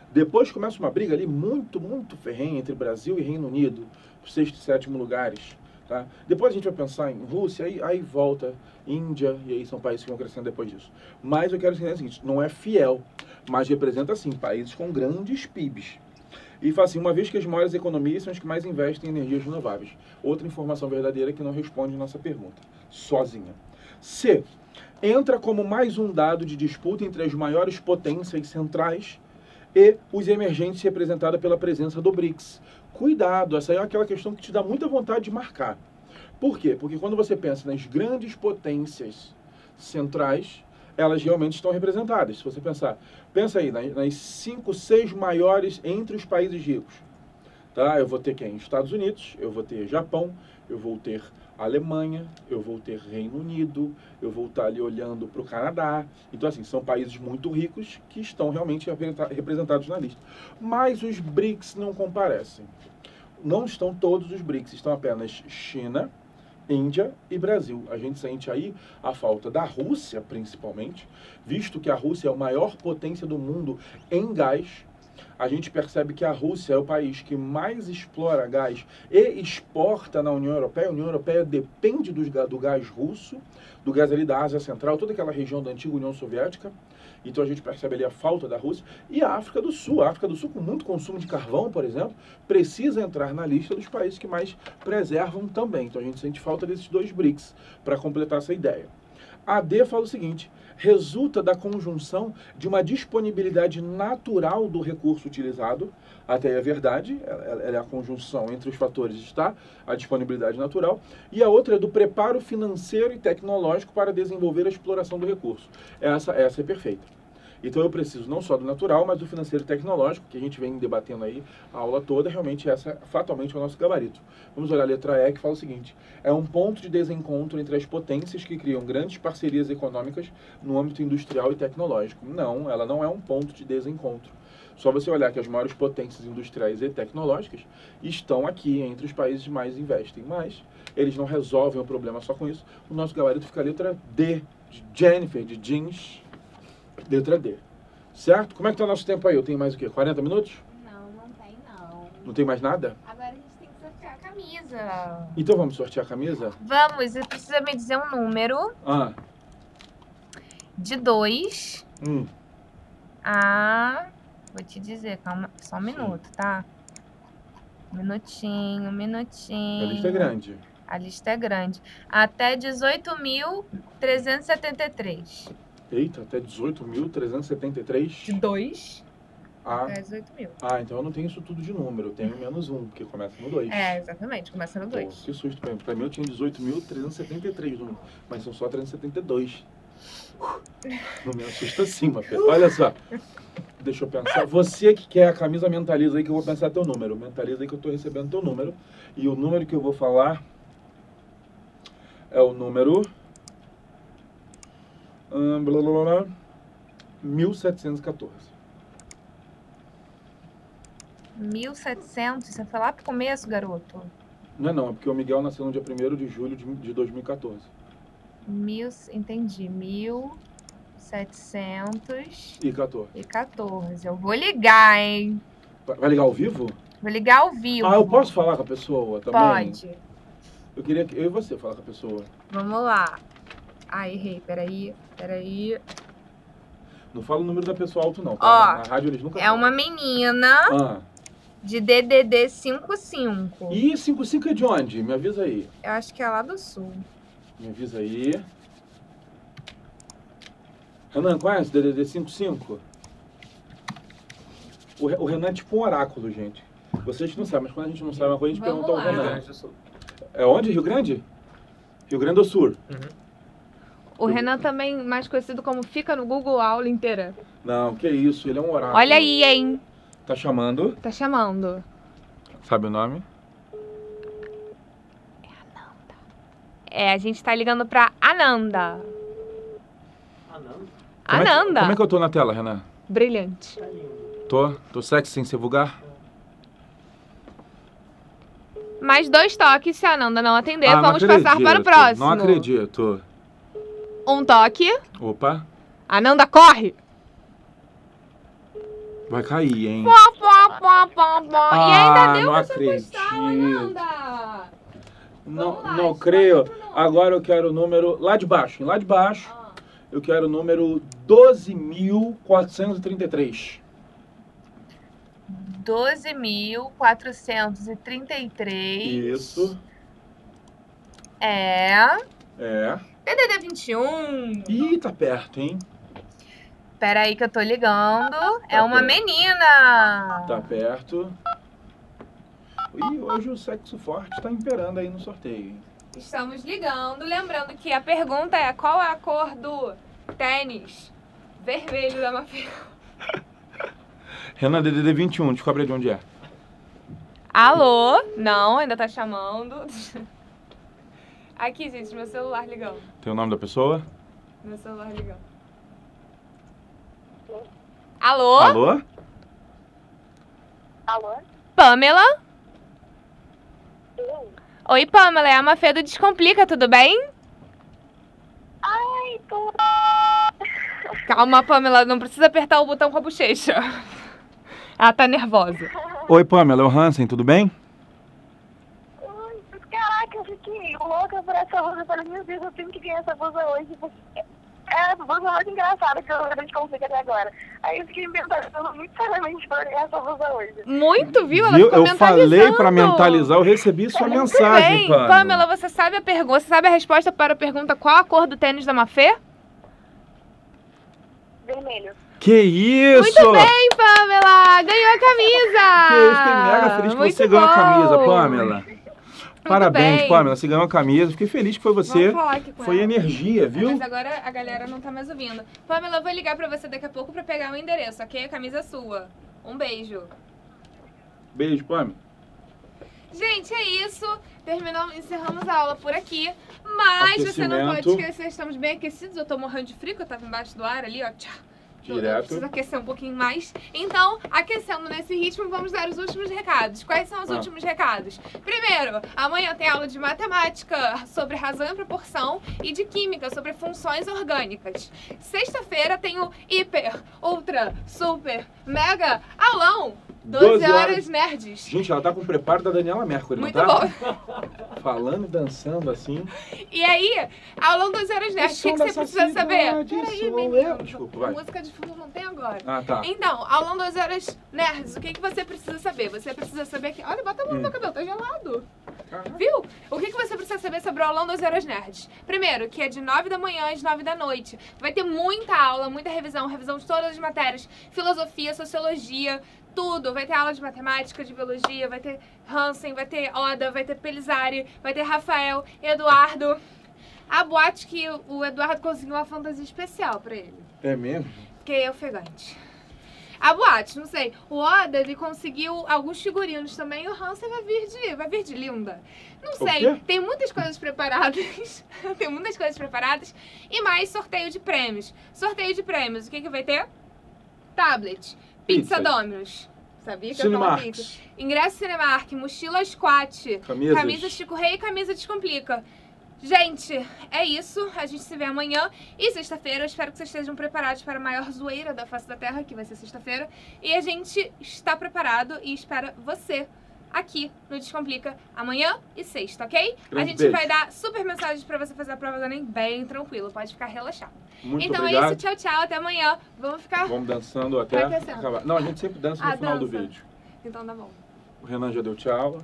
[SPEAKER 3] Depois começa uma briga ali muito, muito ferrenha entre Brasil e Reino Unido, 6º e 7º lugares. Tá? Depois a gente vai pensar em Rússia, aí volta Índia, e aí são países que vão crescendo depois disso. Mas eu quero dizer o seguinte, não é fiel, mas representa, sim, países com grandes PIBs. E fala assim, uma vez que as maiores economias são as que mais investem em energias renováveis. Outra informação verdadeira que não responde nossa pergunta, sozinha. C. Entra como mais um dado de disputa entre as maiores potências centrais e os emergentes representada pela presença do BRICS. Cuidado, essa é aquela questão que te dá muita vontade de marcar. Por quê? Porque quando você pensa nas grandes potências centrais, elas realmente estão representadas. Se você pensa aí nas 5, 6 maiores entre os países ricos. Tá? Eu vou ter quem? Estados Unidos, eu vou ter Japão, eu vou ter Alemanha, eu vou ter Reino Unido, eu vou estar ali olhando para o Canadá. Então, assim, são países muito ricos que estão realmente representados na lista. Mas os BRICS não comparecem. Não estão todos os BRICS, estão apenas China, Índia e Brasil. A gente sente aí a falta da Rússia, principalmente, visto que a Rússia é a maior potência do mundo em gás. A gente percebe que a Rússia é o país que mais explora gás e exporta na União Europeia. A União Europeia depende do gás russo, do gás ali da Ásia Central, toda aquela região da antiga União Soviética. Então a gente percebe ali a falta da Rússia. E a África do Sul. A África do Sul, com muito consumo de carvão, por exemplo, precisa entrar na lista dos países que mais preservam também. Então a gente sente falta desses 2 BRICS para completar essa ideia. A D fala o seguinte, resulta da conjunção de uma disponibilidade natural do recurso utilizado, até é verdade, ela é a conjunção entre os fatores, está a disponibilidade natural, e a outra é do preparo financeiro e tecnológico para desenvolver a exploração do recurso. Essa é perfeita. Então eu preciso não só do natural, mas do financeiro e tecnológico, que a gente vem debatendo aí a aula toda, realmente essa fatalmente é o nosso gabarito. Vamos olhar a letra E, que fala o seguinte, é um ponto de desencontro entre as potências que criam grandes parcerias econômicas no âmbito industrial e tecnológico. Não, ela não é um ponto de desencontro. Só você olhar que as maiores potências industriais e tecnológicas estão aqui entre os países que mais investem. Mas eles não resolvem o problema só com isso. O nosso gabarito fica a letra D, de Jennifer, de jeans, letra D. Certo? Como é que tá o nosso tempo aí? Eu tenho mais o quê? 40 minutos?
[SPEAKER 4] Não tem não.
[SPEAKER 3] Não tem mais nada?
[SPEAKER 4] Agora a gente tem que sortear a camisa.
[SPEAKER 3] Então vamos sortear a camisa?
[SPEAKER 4] Vamos, você precisa me dizer um número
[SPEAKER 3] Ah.
[SPEAKER 4] de 2 a... Vou te dizer, calma, só um minuto, tá? Um minutinho.
[SPEAKER 3] A lista é grande.
[SPEAKER 4] A lista é grande. Até 18.373.
[SPEAKER 3] Eita, até 18.373?
[SPEAKER 4] De 2
[SPEAKER 3] Ah.
[SPEAKER 4] até 18.000.
[SPEAKER 3] Ah, então eu não tenho isso tudo de número. Eu tenho menos 1, porque começa no 2.
[SPEAKER 4] É, exatamente. Começa no 2.
[SPEAKER 3] Que susto pra mim. Pra mim eu tinha 18.373 número, mas são só 372. Não me assusta assim, Mafê. Olha só. Deixa eu pensar. Você que quer a camisa, mentaliza aí que eu vou pensar teu número. Mentaliza aí que eu tô recebendo teu número. E o número que eu vou falar é o número... 1714.
[SPEAKER 4] 1.700? Você foi lá pro começo, garoto?
[SPEAKER 3] Não, é porque o Miguel nasceu no dia 1º de julho de 2014.
[SPEAKER 4] Entendi. 1.714.
[SPEAKER 3] E 14.
[SPEAKER 4] Eu vou ligar, hein?
[SPEAKER 3] Vai ligar ao vivo?
[SPEAKER 4] Vou ligar ao vivo.
[SPEAKER 3] Ah, eu posso falar com a pessoa também?
[SPEAKER 4] Pode.
[SPEAKER 3] Eu queria que eu e você falar com a pessoa.
[SPEAKER 4] Vamos lá. Ah, errei. Peraí.
[SPEAKER 3] Não fala o número da pessoa alto, não.
[SPEAKER 4] Ó,
[SPEAKER 3] Tá? Na rádio eles nunca
[SPEAKER 4] É
[SPEAKER 3] falam.
[SPEAKER 4] uma menina
[SPEAKER 3] Ah.
[SPEAKER 4] de DDD 55.
[SPEAKER 3] E 55 é de onde? Me avisa aí.
[SPEAKER 4] Eu acho que é lá do sul.
[SPEAKER 3] Me avisa aí. Renan, conhece DDD 55? O Renan é tipo um oráculo, gente. Vocês não sabem, mas quando a gente não sabe uma coisa, a gente
[SPEAKER 4] Vamos
[SPEAKER 3] pergunta ao
[SPEAKER 4] lá.
[SPEAKER 5] Rio
[SPEAKER 3] Renan.
[SPEAKER 5] Grande do Sul.
[SPEAKER 3] É onde? Rio Grande? Rio Grande do Sul.
[SPEAKER 2] O Renan também, mais conhecido como Fica no Google a aula inteira.
[SPEAKER 3] Não, que isso, ele é um oráculo.
[SPEAKER 2] Olha aí, hein?
[SPEAKER 3] Tá chamando.
[SPEAKER 2] Tá chamando.
[SPEAKER 3] Sabe o nome?
[SPEAKER 2] É, a gente tá ligando pra Ananda.
[SPEAKER 5] Ah, não?
[SPEAKER 2] Ananda.
[SPEAKER 3] Como é que eu tô na tela, Renan?
[SPEAKER 2] Brilhante.
[SPEAKER 5] Tá lindo.
[SPEAKER 3] Tô sexy sem ser vulgar?
[SPEAKER 2] Mais 2 toques, se a Ananda não atender,
[SPEAKER 3] não
[SPEAKER 2] vamos passar para o
[SPEAKER 3] acredito,
[SPEAKER 2] próximo.
[SPEAKER 3] Não acredito.
[SPEAKER 2] 1 toque.
[SPEAKER 3] Opa,
[SPEAKER 2] Ananda, corre!
[SPEAKER 3] vai cair, hein?
[SPEAKER 2] Pó. E ainda deu
[SPEAKER 3] não
[SPEAKER 2] pra sua
[SPEAKER 3] acredito.
[SPEAKER 2] postal, Ananda.
[SPEAKER 3] Não,
[SPEAKER 2] Vamos lá,
[SPEAKER 3] não
[SPEAKER 2] escolhe
[SPEAKER 3] creio.
[SPEAKER 2] outro número.
[SPEAKER 3] Agora eu quero o número lá de baixo. Lá de baixo, eu quero o número 12.433.
[SPEAKER 4] 12.433.
[SPEAKER 3] Isso.
[SPEAKER 4] É.
[SPEAKER 3] É.
[SPEAKER 4] DDD 21.
[SPEAKER 3] Ih, tá perto, hein?
[SPEAKER 4] Pera aí que eu tô ligando. É uma menina.
[SPEAKER 3] Tá perto. E hoje o sexo forte tá imperando aí no sorteio, hein?
[SPEAKER 2] Estamos ligando. Lembrando que a pergunta é: qual é a cor do tênis vermelho da Mafia?
[SPEAKER 3] Renan, DDD 21, descobre de onde é.
[SPEAKER 2] Alô? Não, ainda tá chamando. Aqui, gente, meu celular ligando.
[SPEAKER 3] Tem o nome da pessoa?
[SPEAKER 2] Meu celular ligando. Alô?
[SPEAKER 3] Alô?
[SPEAKER 6] Alô?
[SPEAKER 2] Pamela?
[SPEAKER 6] Sim.
[SPEAKER 2] Oi, Pamela, é a Mafê do Descomplica, tudo bem?
[SPEAKER 6] Ai, tô...
[SPEAKER 2] Calma, Pamela, não precisa apertar o botão com a bochecha. Ela tá nervosa.
[SPEAKER 3] Oi, Pamela, é o Hansen, tudo bem?
[SPEAKER 6] Ai, caraca, eu fiquei louca por essa blusa. Eu falei, meu Deus, eu tenho que ganhar essa blusa hoje. Porque é a blusa mais engraçada que eu desconfiei até agora. Aí eu fiquei mentalizando muito seriamente pra ganhar essa blusa hoje.
[SPEAKER 2] Muito, viu? Ela
[SPEAKER 3] Viu?
[SPEAKER 2] ficou
[SPEAKER 3] Eu falei
[SPEAKER 2] mentalizando.
[SPEAKER 3] pra mentalizar, eu recebi sua
[SPEAKER 2] Muito
[SPEAKER 3] mensagem,
[SPEAKER 2] bem.
[SPEAKER 3] Pamela.
[SPEAKER 2] Pamela, você sabe a pergunta? Você sabe a resposta para a pergunta qual a cor do tênis da Mafê?
[SPEAKER 6] Vermelho.
[SPEAKER 3] Que isso?
[SPEAKER 2] Muito bem, Pamela! Ganhou a camisa!
[SPEAKER 3] Que eu fiquei mega feliz que
[SPEAKER 2] Muito
[SPEAKER 3] você ganhou a
[SPEAKER 2] bom.
[SPEAKER 3] camisa, Pamela. Parabéns,
[SPEAKER 2] bem.
[SPEAKER 3] Pamela, você ganhou a camisa. Fiquei feliz que foi você.
[SPEAKER 2] Vamos falar aqui com
[SPEAKER 3] Foi
[SPEAKER 2] ela.
[SPEAKER 3] energia, viu?
[SPEAKER 2] Mas agora a galera não tá mais ouvindo. Pamela, eu vou ligar pra você daqui a pouco pra pegar o endereço, ok? A camisa é sua. Um beijo.
[SPEAKER 3] Beijo, Pamela.
[SPEAKER 2] Gente, é isso. Encerramos a aula por aqui. Mas você não pode
[SPEAKER 3] Aquecimento.
[SPEAKER 2] esquecer, estamos bem aquecidos. Eu tô morrendo de frio, que eu tava embaixo do ar ali, ó. Tchá.
[SPEAKER 3] Direto.
[SPEAKER 2] Preciso aquecer um pouquinho mais. Então, aquecendo nesse ritmo, vamos dar os últimos recados. Quais são os últimos recados? Primeiro, amanhã tem aula de matemática sobre razão e proporção e de química sobre funções orgânicas. Sexta-feira tem o hiper, ultra, super, mega aulão 12 horas nerds.
[SPEAKER 3] Gente, ela tá com o preparo da Daniela Mercury,
[SPEAKER 2] Muito
[SPEAKER 3] não tá?
[SPEAKER 2] bom.
[SPEAKER 3] Falando e dançando assim.
[SPEAKER 2] E aí, aulão 12 horas nerds, o que você precisa saber? Peraí, menino.
[SPEAKER 3] Desculpa, vai.
[SPEAKER 2] Música de fundo não tem agora.
[SPEAKER 3] Ah, tá.
[SPEAKER 2] Então, aulão 12 horas nerds, o que você precisa saber? Você precisa saber que... Olha, bota a mão no meu cabelo, tá gelado. Viu? O que você precisa saber sobre o aulão 12 horas nerds? Primeiro, que é de 9 da manhã às 9 da noite. Vai ter muita aula, muita revisão de todas as matérias. Filosofia, sociologia, tudo. Vai ter aula de matemática, de biologia, vai ter Hansen, vai ter Oda, vai ter Pelizari, vai ter Rafael, Eduardo. A boate que o Eduardo conseguiu uma fantasia especial pra ele.
[SPEAKER 3] É mesmo?
[SPEAKER 2] Que é ofegante. A boate, não sei. O Oda, ele conseguiu alguns figurinos também e o Hansen vai vir de linda. Não sei.
[SPEAKER 3] quê?
[SPEAKER 2] Tem muitas coisas preparadas. Tem muitas coisas preparadas. E mais sorteio de prêmios. Sorteio de prêmios. O que vai ter? Tablet. Pizza Domino's. Sabia que eu ia falar pizza?
[SPEAKER 3] Cinemark.
[SPEAKER 2] Ingresso Cinemark, mochila Squat, camisa Chico Rei e camisa Descomplica. Gente, é isso. A gente se vê amanhã e sexta-feira. Eu espero que vocês estejam preparados para a maior zoeira da face da Terra, que vai ser sexta-feira. E a gente está preparado e espera você aqui no Descomplica amanhã e sexta, ok?
[SPEAKER 3] Grande
[SPEAKER 2] a gente
[SPEAKER 3] beijo.
[SPEAKER 2] vai dar super mensagens para você fazer a prova do Enem bem tranquilo. Pode ficar relaxado.
[SPEAKER 3] Muito
[SPEAKER 2] então
[SPEAKER 3] obrigado.
[SPEAKER 2] é isso. Tchau, tchau. Até amanhã. Vamos ficar...
[SPEAKER 3] Vamos dançando até
[SPEAKER 2] Vai descendo.
[SPEAKER 3] acabar. Não, a gente sempre dança no final do
[SPEAKER 2] dança.
[SPEAKER 3] vídeo.
[SPEAKER 2] Então tá bom.
[SPEAKER 3] O Renan já deu tchau.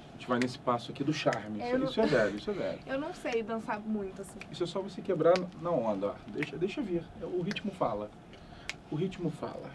[SPEAKER 3] A gente vai nesse passo aqui do charme.
[SPEAKER 2] Eu não-
[SPEAKER 3] Isso é velho, isso é velho.
[SPEAKER 2] Eu não sei dançar muito assim.
[SPEAKER 3] Isso é só você quebrar na onda, ó. Deixa vir. O ritmo fala. O ritmo fala.